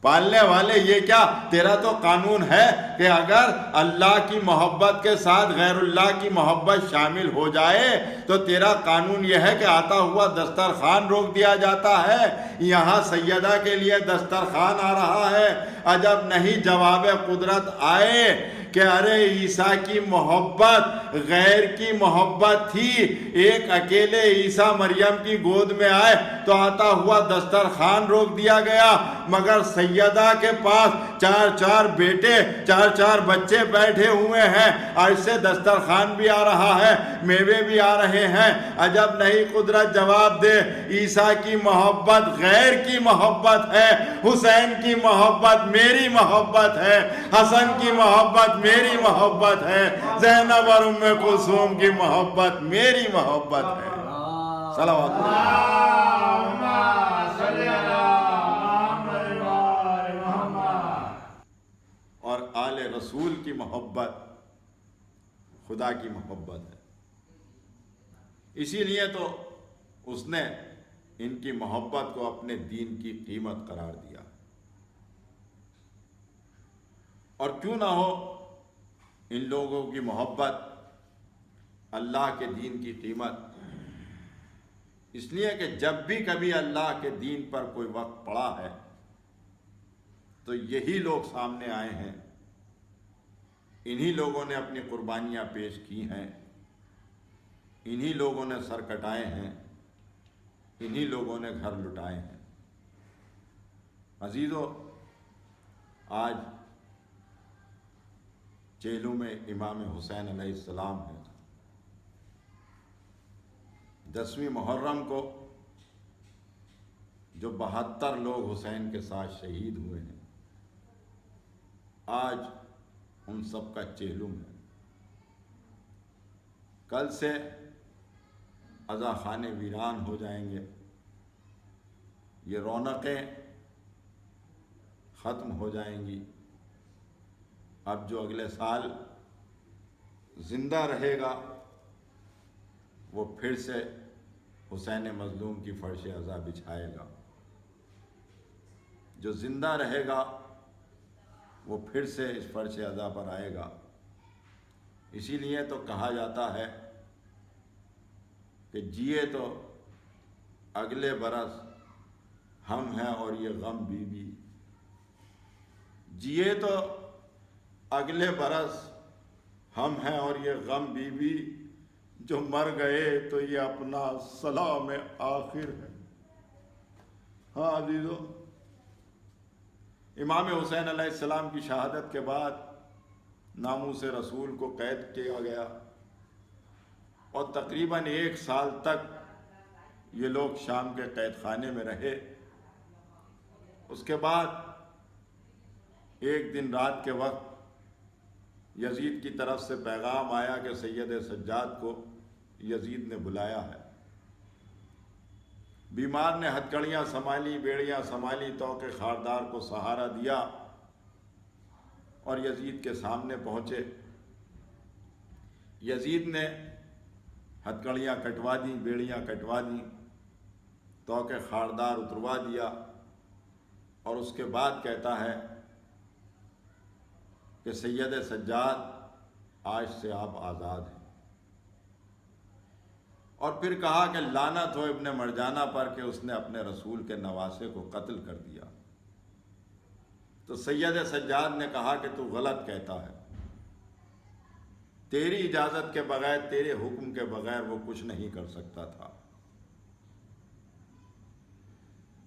پالنے والے یہ کیا؟ تیرا تو قانون ہے کہ اگر اللہ کی محبت کے ساتھ غیر اللہ کی محبت شامل ہو جائے تو تیرا قانون یہ ہے کہ آتا ہوا دسترخوان روک دیا جاتا ہے۔ یہاں سیدہ کے لیے دسترخوان آ رہا ہے، عجب نہیں جواب قدرت آئے کہ ارے عیسیٰ کی محبت غیر کی محبت تھی، ایک اکیلے عیسیٰ مریم کی گود میں آئے تو آتا ہوا دسترخوان روک دیا گیا، مگر سیدہ کے پاس 4 بیٹے 4 بچے بیٹھے ہوئے ہیں، آج سے دسترخوان بھی آ رہا ہے، میوے بھی آ رہے ہیں۔ عجب نہیں قدرت جواب دے، عیسیٰ کی محبت غیر کی محبت ہے، حسین کی محبت میری محبت ہے، حسن کی محبت میری محبت ہے، زینب اور ام کلثوم کی محبت میری محبت ہے۔ صلوات اللہم صلی علی محمد وآل محمد۔ اور آل رسول کی محبت خدا کی محبت ہے، اسی لیے تو اس نے ان کی محبت کو اپنے دین کی قیمت قرار دیا۔ اور کیوں نہ ہو ان لوگوں کی محبت اللہ کے دین کی قیمت، اس لیے کہ جب بھی کبھی اللہ کے دین پر کوئی وقت پڑا ہے تو یہی لوگ سامنے آئے ہیں، انہی لوگوں نے اپنی قربانیاں پیش کی ہیں، انہی لوگوں نے سر کٹائے ہیں، انہی لوگوں نے گھر لٹائے ہیں۔ عزیزو، آج چیلوں میں امام حسین علیہ السلام ہے۔ 10ویں محرم کو جو 72 لوگ حسین کے ساتھ شہید ہوئے ہیں، آج ان سب کا چیلم ہے۔ کل سے عزا خانے ویران ہو جائیں گے، یہ رونقیں ختم ہو جائیں گی۔ اب جو اگلے سال زندہ رہے گا وہ پھر سے حسین مظلوم کی فرش عزا بچھائے گا، جو زندہ رہے گا وہ پھر سے اس فرش عزا پر آئے گا۔ اسی لیے تو کہا جاتا ہے کہ جیے تو اگلے برس ہم ہیں اور یہ غم بی بی، جیے تو اگلے برس ہم ہیں اور یہ غم بی بی، جو مر گئے تو یہ اپنا سلام آخر ہے۔ ہاں عزیزو، امام حسین علیہ السلام کی شہادت کے بعد ناموس رسول کو قید کیا گیا اور تقریباً 1 سال تک یہ لوگ شام کے قید خانے میں رہے۔ اس کے بعد ایک دن رات کے وقت یزید کی طرف سے پیغام آیا کہ سید سجاد کو یزید نے بلایا ہے۔ بیمار نے ہتھکڑیاں سنبھالی، بیڑیاں سنبھالی، توق خاردار کو سہارا دیا اور یزید کے سامنے پہنچے۔ یزید نے ہتھکڑیاں کٹوا دیں، بیڑیاں کٹوا دیں، توق خاردار اتروا دیا، اور اس کے بعد کہتا ہے کہ سید سجاد آج سے آپ آزاد ہیں۔ اور پھر کہا کہ لعنت ہو ابن مرجانہ پر کہ اس نے اپنے رسول کے نواسے کو قتل کر دیا۔ تو سید سجاد نے کہا کہ تو غلط کہتا ہے، تیری اجازت کے بغیر، تیرے حکم کے بغیر وہ کچھ نہیں کر سکتا تھا۔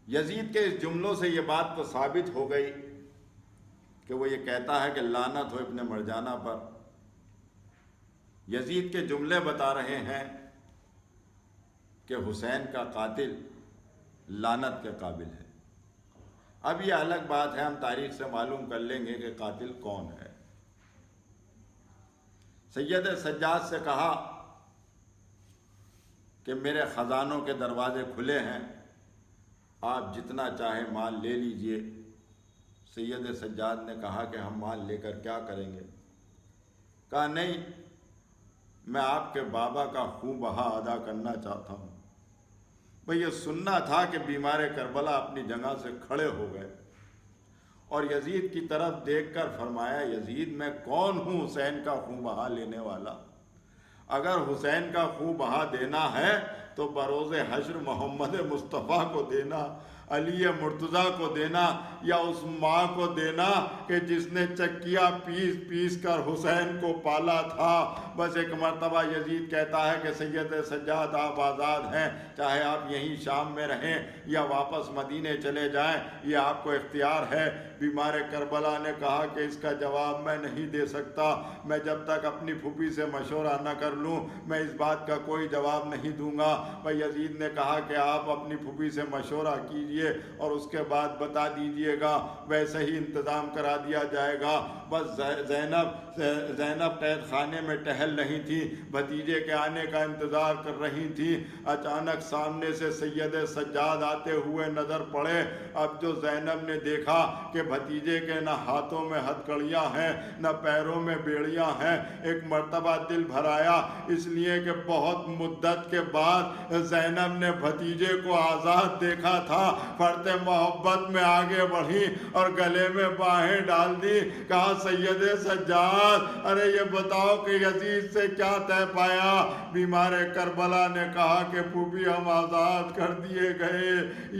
یزید کے اس جملوں سے یہ بات تو ثابت ہو گئی کہ وہ یہ کہتا ہے کہ لعنت ہو ابن مرجانہ پر۔ یزید کے جملے بتا رہے ہیں کہ حسین کا قاتل لعنت کے قابل ہے۔ اب یہ الگ بات ہے، ہم تاریخ سے معلوم کر لیں گے کہ قاتل کون ہے، سید سجاد سے کہا کہ میرے خزانوں کے دروازے کھلے ہیں، آپ جتنا چاہے مال لے لیجئے۔ سید سجاد نے کہا کہ ہم مال لے کر کیا کریں گے؟ کہا نہیں، میں آپ کے بابا کا خوں بہا ادا کرنا چاہتا ہوں۔ بھئی یہ سننا تھا کہ بیمار کربلا اپنی جگہ سے کھڑے ہو گئے اور یزید کی طرف دیکھ کر فرمایا، یزید میں کون ہوں حسین کا خوں بہا لینے والا؟ اگر حسین کا خوں بہا دینا ہے تو بروز حشر محمد مصطفیٰ کو دینا، علی مرتضیٰ کو دینا، یا اس ماں کو دینا کہ جس نے چکیا پیس پیس کر حسین کو پالا تھا۔ بس ایک مرتبہ یزید کہتا ہے کہ سید سجاد آپ آزاد ہیں، چاہے آپ یہیں شام میں رہیں یا واپس مدینے چلے جائیں، یہ آپ کو اختیار ہے۔ بیمار کربلا نے کہا کہ اس کا جواب میں نہیں دے سکتا، میں جب تک اپنی پھوپھی سے مشورہ نہ کر لوں میں اس بات کا کوئی جواب نہیں دوں گا۔ بھائی یزید نے کہا کہ آپ اپنی پھوپھی سے مشورہ کیجئے اور اس کے بعد بتا دیجئے گا، ویسے ہی انتظام کرا دیا جائے گا۔ بس زینب قید خانے میں ٹہل رہی تھی، بھتیجے کے آنے کا انتظار کر رہی تھی۔ اچانک سامنے سے سید سجاد آتے ہوئے نظر پڑے۔ اب جو زینب نے دیکھا کہ بھتیجے کے نہ ہاتھوں میں ہتھکڑیاں ہیں نہ پیروں میں بیڑیاں ہیں، ایک مرتبہ دل بھر آیا، اس لیے کہ بہت مدت کے بعد زینب نے بھتیجے کو آزاد دیکھا تھا۔ فرتے محبت میں آگے بڑھی اور گلے میں باہیں ڈال دی۔ کہا سید سجاد ارے یہ بتاؤ کہ یزید سے کیا طے پایا؟ بیمار کربلا نے کہا کہ پھوپھی ہم آزاد کر دیے گئے۔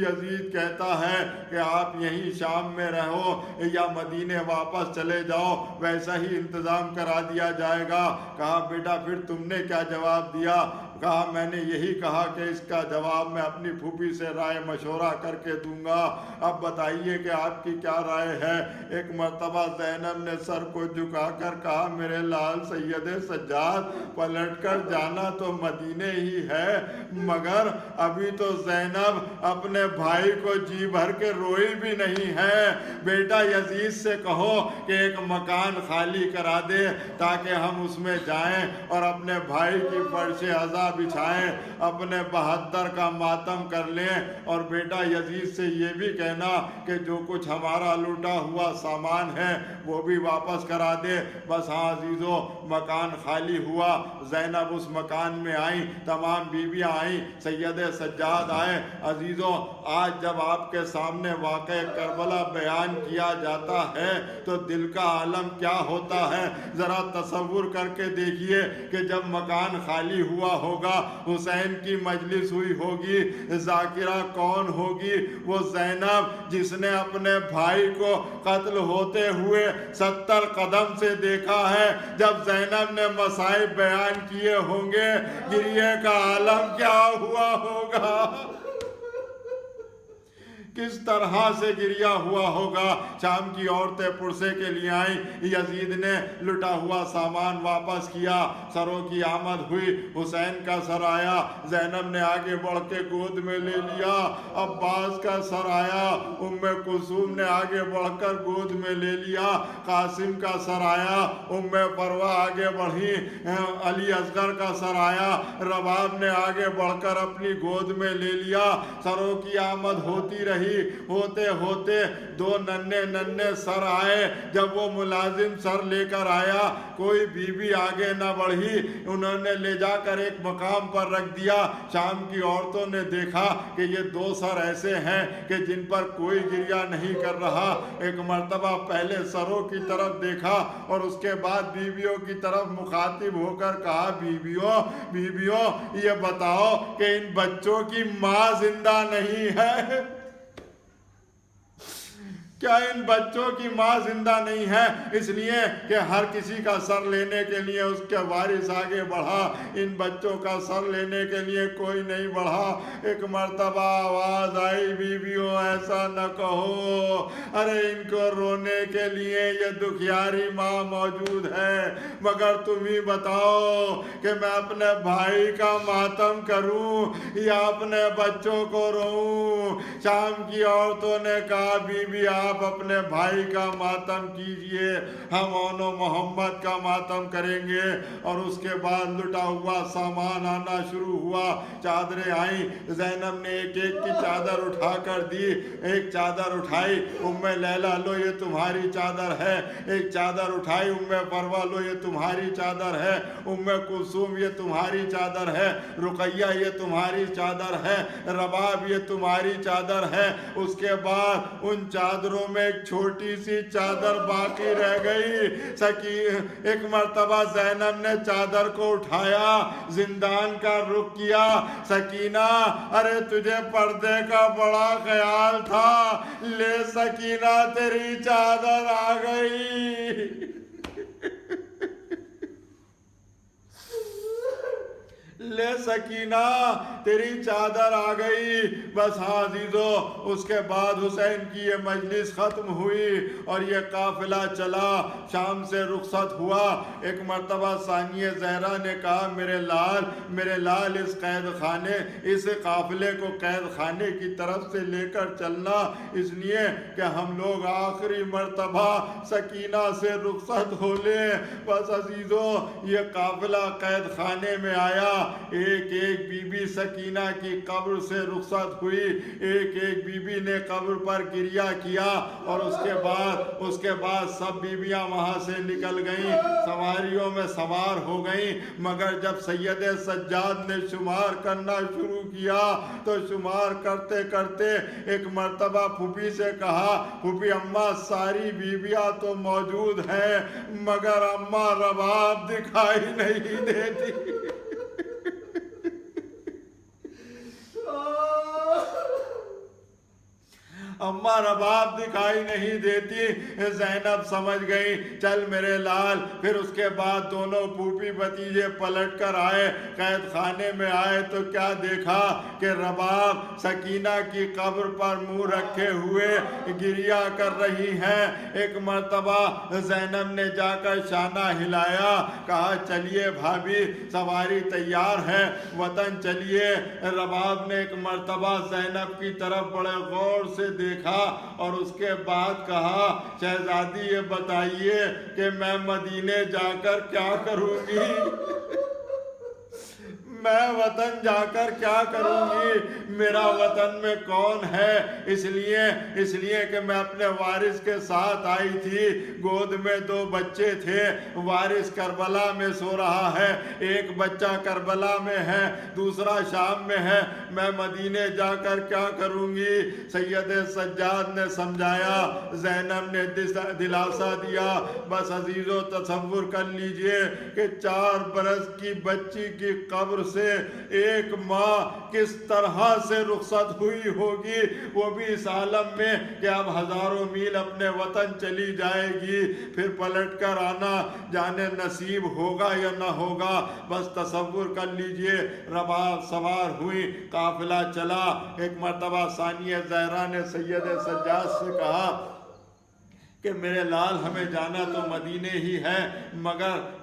یزید کہتا ہے کہ آپ یہیں شام میں رہو یا مدینے واپس چلے جاؤ، ویسا ہی انتظام کرا دیا جائے گا۔ کہا بیٹا پھر تم نے کیا جواب دیا؟ کہا میں نے یہی کہا کہ اس کا جواب میں اپنی پھوپھی سے رائے مشورہ کر کے دوں گا، اب بتائیے کہ آپ کی کیا رائے ہے؟ ایک مرتبہ زینب نے سر کو جھکا کر کہا میرے لال سید سجاد پلٹ کر جانا تو مدینے ہی ہے، مگر ابھی تو زینب اپنے بھائی کو جی بھر کے روئی بھی نہیں ہے۔ بیٹا یزید سے کہو کہ ایک مکان خالی کرا دے تاکہ ہم اس میں جائیں اور اپنے بھائی کی فرش عزا بچھائیں، اپنے 72 کا ماتم کر لیں۔ اور بیٹا یزید سے یہ بھی کہنا کہ جو کچھ ہمارا لوٹا ہوا سامان ہے وہ بھی واپس کرا دے۔ بس ہاں عزیزو، مکان خالی ہوا، زینب اس مکان میں آئیں، تمام بیویاں آئیں، سید سجاد آئے۔ عزیزو آج جب آپ کے سامنے واقع کربلا بیان کیا جاتا ہے تو دل کا عالم کیا ہوتا ہے، ذرا تصور کر کے دیکھیے کہ جب مکان خالی ہوا ہوگا، حسین کی مجلس ہوئی ہوگی، ذاکرہ کون ہوگی؟ وہ زینب جس نے اپنے بھائی کو قتل ہوتے ہوئے 70 قدم سے دیکھا ہے۔ جب زینب نے مصائب بیان کیے ہوں گے، گریہ کا عالم کیا ہوا ہوگا، کس طرح سے گریہ ہوا ہوگا۔ شام کی عورتیں پرسے کے لیے آئیں، یزید نے لٹا ہوا سامان واپس کیا، سروں کی آمد ہوئی، حسین کا سر آیا، زینب نے آگے بڑھ کے گود میں لے لیا، عباس کا سر آیا، ام کلثوم نے آگے بڑھ کر گود میں لے لیا، قاسم کا سر آیا، ام فروہ آگے بڑھی، علی اصغر کا سر آیا، رباب نے آگے بڑھ کر اپنی گود میں لے لیا۔ سروں کی آمد ہوتی رہی، ہوتے ہوتے 2 ننھے سر آئے۔ جب وہ ملازم سر لے کر آیا، کوئی بیوی آگے نہ بڑھی، انہوں نے لے جا کر ایک مقام پر رکھ دیا۔ شام کی عورتوں نے دیکھا کہ یہ 2 سر ایسے ہیں کہ جن پر کوئی گریہ نہیں کر رہا۔ ایک مرتبہ پہلے سروں کی طرف دیکھا اور اس کے بعد بیویوں کی طرف مخاطب ہو کر کہا بیویوں یہ بتاؤ کہ ان بچوں کی ماں زندہ نہیں ہے؟ کیا ان بچوں کی ماں زندہ نہیں ہے؟ اس لیے کہ ہر کسی کا سر لینے کے لیے اس کے وارث آگے بڑھا، ان بچوں کا سر لینے کے لیے کوئی نہیں بڑھا۔ ایک مرتبہ آواز آئی بیویوں ایسا نہ کہو، ارے ان کو رونے کے لیے یہ دکھیاری ماں موجود ہے، مگر تم ہی بتاؤ کہ میں اپنے بھائی کا ماتم کروں یا اپنے بچوں کو روں۔ شام کی عورتوں نے کہا بیوی آپ آپ اپنے بھائی کا ماتم کیجئے، ہم اونو محمد کا ماتم کریں گے۔ اور اس کے بعد لٹا ہوا سامان آنا شروع ہوا، چادریں آئیں، زینب نے ایک ایک کی چادر اٹھا کر دی۔ ایک چادر اٹھائی، ام لیلہ لو یہ تمہاری چادر ہے، ایک چادر اٹھائی، ام فروہ لو یہ تمہاری چادر ہے، ام کلثوم یہ تمہاری چادر ہے، رقیہ یہ تمہاری چادر ہے، رباب یہ تمہاری چادر ہے۔ اس کے بعد ان چادروں میں ایک چھوٹی سی چادر باقی رہ گئی۔ ایک مرتبہ زینب نے چادر کو اٹھایا، زندان کا رخ کیا۔ سکینہ، ارے تجھے پردے کا بڑا خیال تھا، لے سکینہ تیری چادر آ گئی۔ لے سکینہ تیری چادر آ گئی۔ بس ہاں عزیزو، اس کے بعد حسین کی یہ مجلس ختم ہوئی اور یہ قافلہ چلا، شام سے رخصت ہوا۔ ایک مرتبہ ثانیہ زہرا نے کہا میرے لال اس قید خانے، اس قافلے کو قید خانے کی طرف سے لے کر چلنا، اس لیے کہ ہم لوگ آخری مرتبہ سکینہ سے رخصت ہو لیں۔ بس عزیزو، یہ قافلہ قید خانے میں آیا، ایک ایک بی بی سکینہ کی قبر سے رخصت ہوئی، ایک ایک بی بی نے قبر پر گریہ کیا، اور اس کے بعد سب بیویاں وہاں سے نکل گئیں، سواریوں میں سوار ہو گئیں۔ مگر جب سید سجاد نے شمار کرنا شروع کیا تو شمار کرتے کرتے ایک مرتبہ پھوپھی سے کہا، پھوپھی اماں ساری بیویاں تو موجود ہیں مگر اماں رباب دکھائی نہیں دیتی۔ اماں رباب دکھائی نہیں دیتی۔ زینب سمجھ گئی، چل میرے لال۔ پھر اس کے بعد دونوں پھوپھی بھتیجے پلٹ کر آئے، قید خانے میں آئے تو کیا دیکھا کہ رباب سکینہ کی قبر پر منہ رکھے ہوئے گریہ کر رہی ہیں۔ ایک مرتبہ زینب نے جا کر شانہ ہلایا، کہا چلیے بھابھی سواری تیار ہے، وطن چلیے۔ رباب نے ایک مرتبہ زینب کی طرف بڑے غور سے دیکھا اور اس کے بعد کہا، شہزادی یہ بتائیے کہ میں مدینے جا کر کیا کروں گی؟ میں وطن جا کر کیا کروں گی؟ میرا وطن میں کون ہے؟ اس لیے کہ میں اپنے وارث کے ساتھ آئی تھی، گود میں 2 بچے تھے، وارث کربلا میں سو رہا ہے، ایک بچہ کربلا میں ہے، دوسرا شام میں ہے، میں مدینے جا کر کیا کروں گی؟ سید سجاد نے سمجھایا، زینب نے دلاسا دیا۔ بس عزیزو تصور کر لیجئے کہ 4 برس کی بچی کی قبر سے 1 ماں کس طرح سے رخصت ہوئی ہوگی، وہ بھی اس عالم میں کہ اب ہزاروں میل اپنے وطن چلی جائے گی، پھر پلٹ کر آنا جانے نصیب ہوگا یا نہ ہوگا۔ بس تصور کر لیجئے، رباب سوار ہوئی، قافلہ چلا۔ ایک مرتبہ ثانیہ زہرا نے سید سجاد سے کہا کہ میرے لال ہمیں جانا تو مدینے ہی ہے،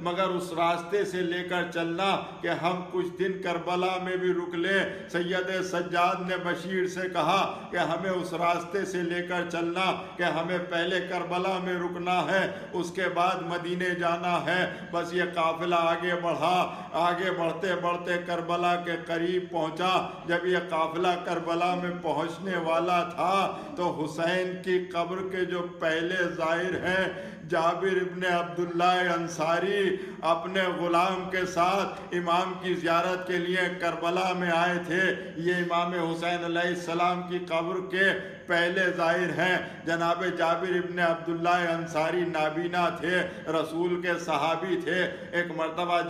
مگر اس راستے سے لے کر چلنا کہ ہم کچھ دن کربلا میں بھی رک لیں۔ سید سجاد نے بشیر سے کہا کہ ہمیں اس راستے سے لے کر چلنا کہ ہمیں پہلے کربلا میں رکنا ہے، اس کے بعد مدینے جانا ہے۔ بس یہ قافلہ آگے بڑھا، آگے بڑھتے بڑھتے کربلا کے قریب پہنچا۔ جب یہ قافلہ کربلا میں پہنچنے والا تھا تو حسین کی قبر کے جو پہلے ظاہر ہیں جابر ابن عبداللہ انصاری اپنے غلام کے ساتھ امام کی زیارت کے لیے کربلا میں آئے تھے۔ یہ امام حسین علیہ السلام کی قبر کے پہلے ظاہر ہیں۔ جناب جابر ابن عبداللہ انصاری نابینا تھے، رسول کے صحابی تھے۔ ایک مرتبہ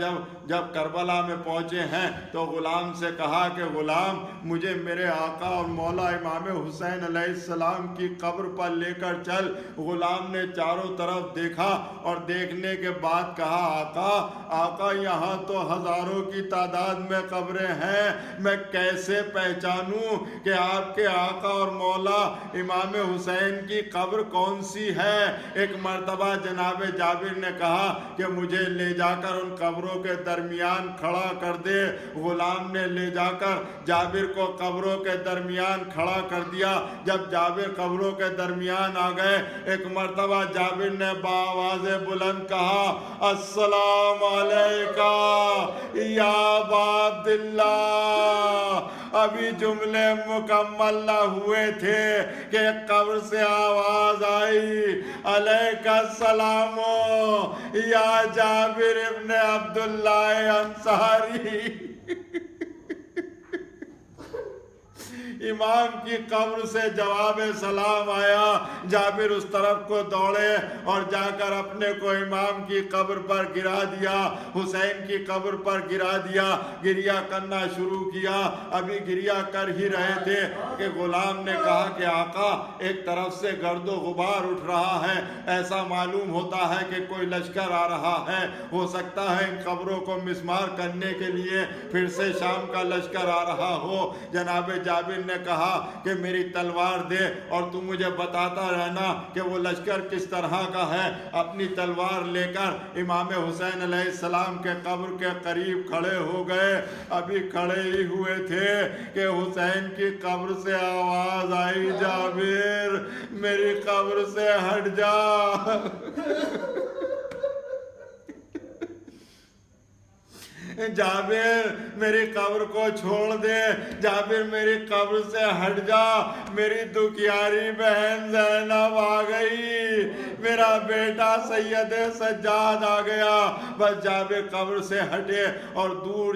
جب کربلا میں پہنچے ہیں تو غلام سے کہا کہ غلام مجھے میرے آقا اور مولا امام حسین علیہ السلام کی قبر پر لے کر چل۔ غلام نے چاروں طرف دیکھا اور دیکھنے کے بعد کہا، آقا یہاں تو ہزاروں کی تعداد میں قبریں ہیں، میں کیسے پہچانوں کہ آپ کے آقا اور مولا امام حسین کی قبر کون سی ہے؟ ایک مرتبہ جناب جابر نے کہا کہ مجھے لے جا کر ان قبروں کے درمیان کھڑا کر دے۔ غلام نے لے جا کر جابر کو قبروں کے درمیان کھڑا کر دیا۔ جب جابر قبروں کے درمیان آ گئے، ایک مرتبہ جابر نے بآواز بلند کہا السلام علیکہ یا ابا عبداللہ۔ ابھی جملے مکمل نہ ہوئے تھے کہ قبر سے آواز آئی علیکہ السلام یا جابر ابن عبداللہ انصاری۔ امام کی قبر سے جواب سلام آیا۔ جابر اس طرف کو دوڑے اور جا کر اپنے کو امام کی قبر پر گرا دیا، حسین کی قبر پر گرا دیا، گریہ کرنا شروع کیا۔ ابھی گریہ کر ہی رہے تھے کہ غلام نے کہا کہ آقا ایک طرف سے گرد و غبار اٹھ رہا ہے، ایسا معلوم ہوتا ہے کہ کوئی لشکر آ رہا ہے، ہو سکتا ہے ان قبروں کو مسمار کرنے کے لیے پھر سے شام کا لشکر آ رہا ہو۔ جناب جابر نے کہا کہ میری تلوار دے اور تم مجھے بتاتا رہنا کہ وہ لشکر کس طرح کا ہے۔ اپنی تلوار لے کر امام حسین علیہ السلام کے قبر کے قریب کھڑے ہو گئے۔ ابھی کھڑے ہی ہوئے تھے کہ حسین کی قبر سے آواز آئی جابر میری قبر سے ہٹ جا۔ جابر میری قبر کو چھوڑ دے، جابر میری قبر سے ہٹ جا، میری دکھیاری بہن زینب آ گئی، میرا بیٹا سید سجاد آ گیا۔ بس جابر قبر سے ہٹے اور دور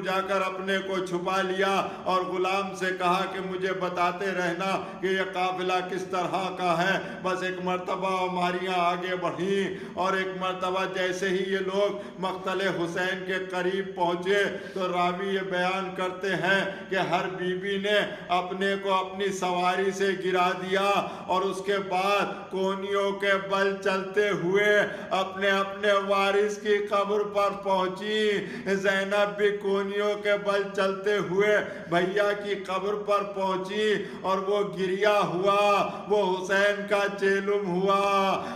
جا کر اپنے کو چھپا لیا اور غلام سے کہا کہ مجھے بتاتے رہنا کہ یہ قافلہ کس طرح کا ہے۔ بس ایک مرتبہ ہماریاں آگے بڑھیں اور ایک مرتبہ جیسے ہی یہ لوگ مقتل حسین کے قریب پہنچے تو راوی یہ بیان کرتے ہیں کہ ہر بی بی نے اپنے کو اپنی سواری سے گرا دیا اور اس کے بعد کونیوں کے بل چلتے ہوئے اپنے اپنے وارث کی قبر پر پہنچی۔ زینب بھی کونیوں کے بل چلتے ہوئے بھیا کی قبر پر پہنچی اور وہ گریہ ہوا، وہ حسین کا چیلم ہوا،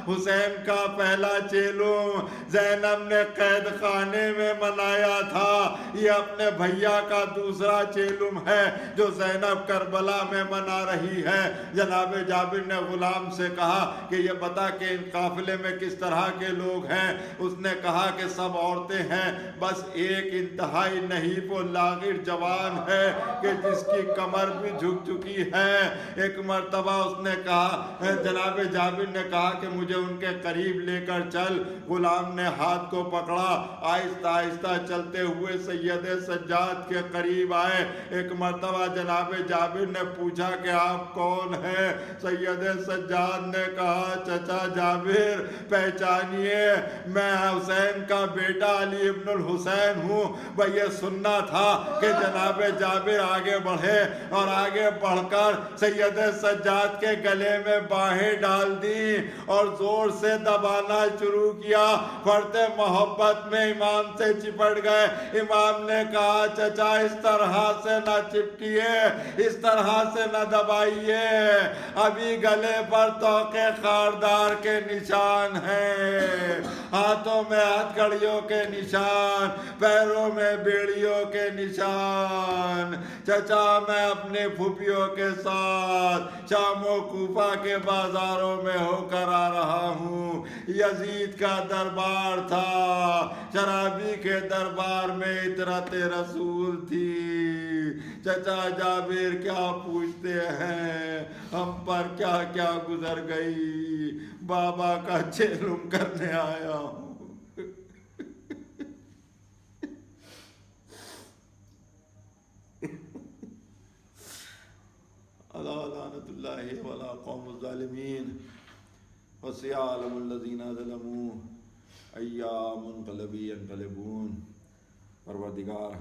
حسین کا پہلا چیلم زینب نے قید خانے میں منایا تھا۔ یہ اپنے بھیا کا دوسرا چیلم ہے جو زینب کربلا میں منا رہی ہے۔ جناب جابر نے غلام سے کہا کہ یہ بتا کہ ان قافلے میں کس طرح کے لوگ ہیں۔ اس نے کہا کہ سب عورتیں ہیں، بس ایک انتہائی نحیف و لاغر جوان ہے کہ جس کی کمر بھی جھک چکی ہے۔ ایک مرتبہ اس نے کہا، جناب جابر نے کہا کہ مجھے ان کے قریب لے کر چل۔ غلام نے ہاتھ کو پکڑا، آہستہ آہستہ چلتے ہوئے سید سجاد کے قریب آئے۔ ایک مرتبہ جناب جابر نے پوچھا کہ آپ کون ہیں؟ سید سجاد نے کہا چچا جابر پہچانیے، میں حسین کا بیٹا علی ابن الحسین ہوں۔ بھئی یہ سننا تھا کہ جناب جابر آگے بڑھے اور آگے بڑھ کر سید سجاد کے گلے میں باہیں ڈال دی اور زور سے دبانا شروع کیا۔ فرتے محبت میں امام سے چپٹ گئے۔ امام نے کہا چچا اس طرح سے نہ چپٹیے، اس طرح سے نہ دبائیے، ابھی گلے پر توقے خاردار کے نشان ہیں، ہاتھوں میں ہتھ کڑیوں کے نشان، پیروں میں بیڑیوں کے نشان۔ چچا میں اپنے پھوپھیوں کے ساتھ شام و کوفہ کے بازاروں میں ہو کر آ رہا ہوں۔ یزید کا دربار تھا، شرابی کے دربار میں عطرت رسول تھی۔ چچا جابر کیا پوچھتے ہیں، ہم پر کیا کیا گزر گئی، بابا کا چیلم کرنے آیا ہوں۔ لعنت اللہ ولا قوم الظالمین وسيعلم الذين ظلموا ایام منقلبی انقلبون۔ پروردگار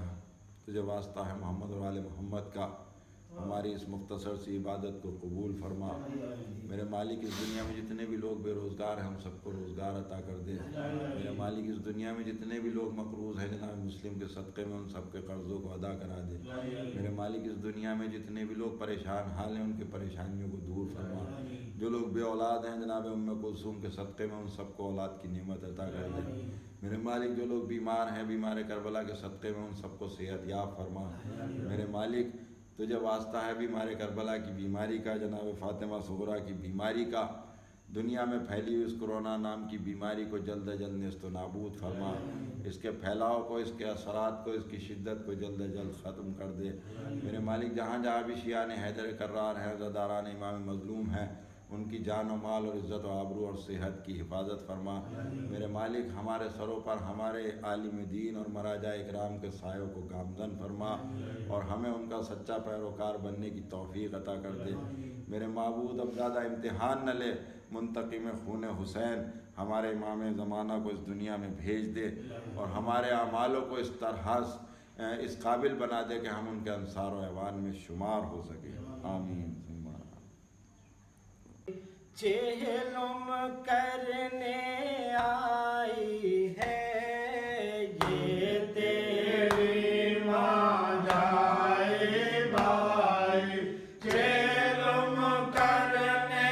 تجھے واسطہ ہے محمد اور آل محمد کا ہماری اس مختصر سی عبادت کو قبول فرما۔ میرے مالک اس دنیا میں جتنے بھی لوگ بے روزگار ہیں ان سب کو روزگار عطا کر دے۔ میرے مالک اس دنیا میں جتنے بھی لوگ مقروض ہیں جناب مسلم کے صدقے میں ان سب کے قرضوں کو ادا کرا دے۔ میرے مالک اس دنیا میں جتنے بھی لوگ پریشان حال ہیں ان کی پریشانیوں کو دور فرما۔ جو لوگ بے اولاد ہیں جناب ام کلثوم کے صدقے میں ان سب کو اولاد کی نعمت عطا کر دے۔ میرے مالک جو لوگ بیمار ہیں بیمار کربلا کے صدقے میں ان سب کو صحت یاب فرما۔ میرے مالک تجھے واسطہ ہے بیمار کربلا کی بیماری کا، جناب فاطمہ صغریٰ کی بیماری کا، دنیا میں پھیلی ہوئی اس کرونا نام کی بیماری کو جلد از جلد نیست و نابود فرما۔ اس کے پھیلاؤ کو، اس کے اثرات کو، اس کی شدت کو جلد از جلد ختم کر دے۔ میرے مالک جہاں جہاں بھی شیعان حیدر کرار ہیں، عزاداران امام مظلوم ہیں، ان کی جان و مال اور عزت و آبرو اور صحت کی حفاظت فرما۔ میرے مالک ہمارے سروں پر ہمارے عالم دین اور مراجع اکرام کے سایوں کو گامزن فرما اور ہمیں ان کا سچا پیروکار بننے کی توفیق عطا کر دے۔ میرے معبود اب زیادہ امتحان نہ لے، منتقم خون حسین ہمارے امام زمانہ کو اس دنیا میں بھیج دے اور ہمارے اعمالوں کو اس طرح اس قابل بنا دے کہ ہم ان کے انصار و اعوان میں شمار ہو سکے۔ آمین۔ چہلم کرنے آئی ہے یہ تیری ماں جائے بھائی، چہلم کرنے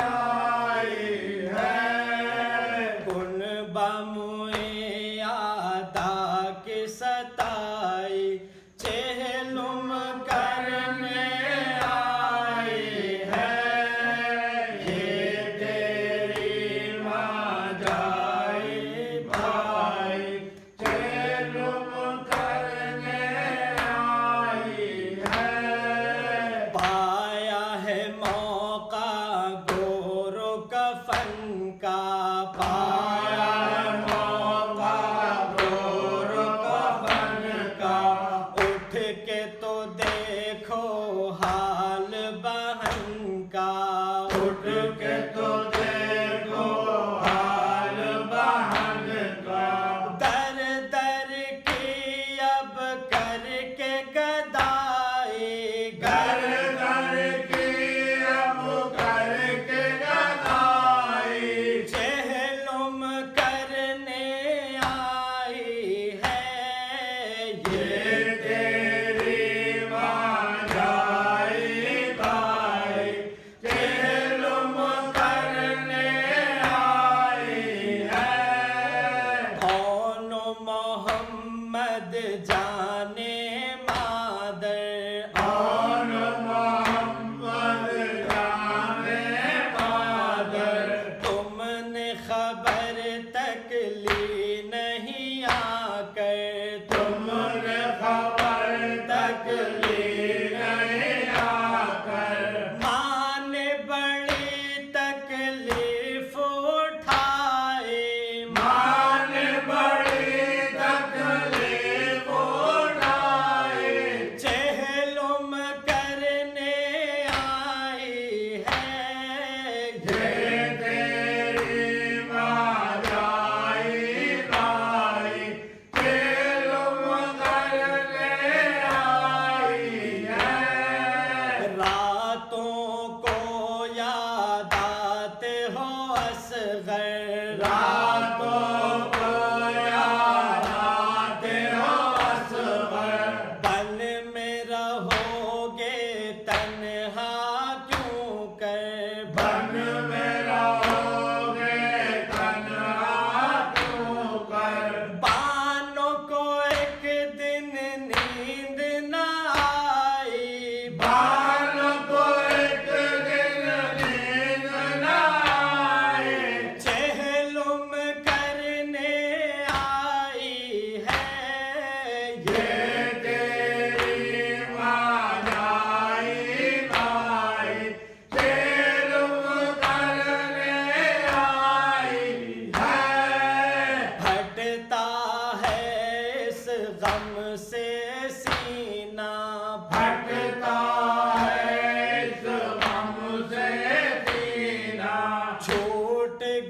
آئی ہے کن بموئے آدھا کی ستائی، چہلم کرنے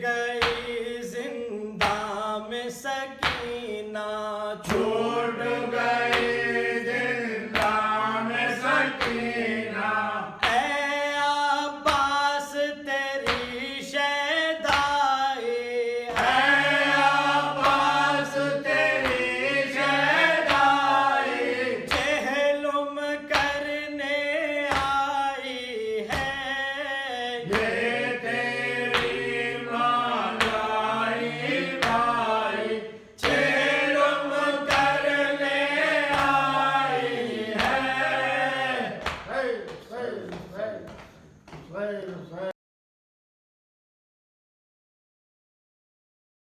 گئی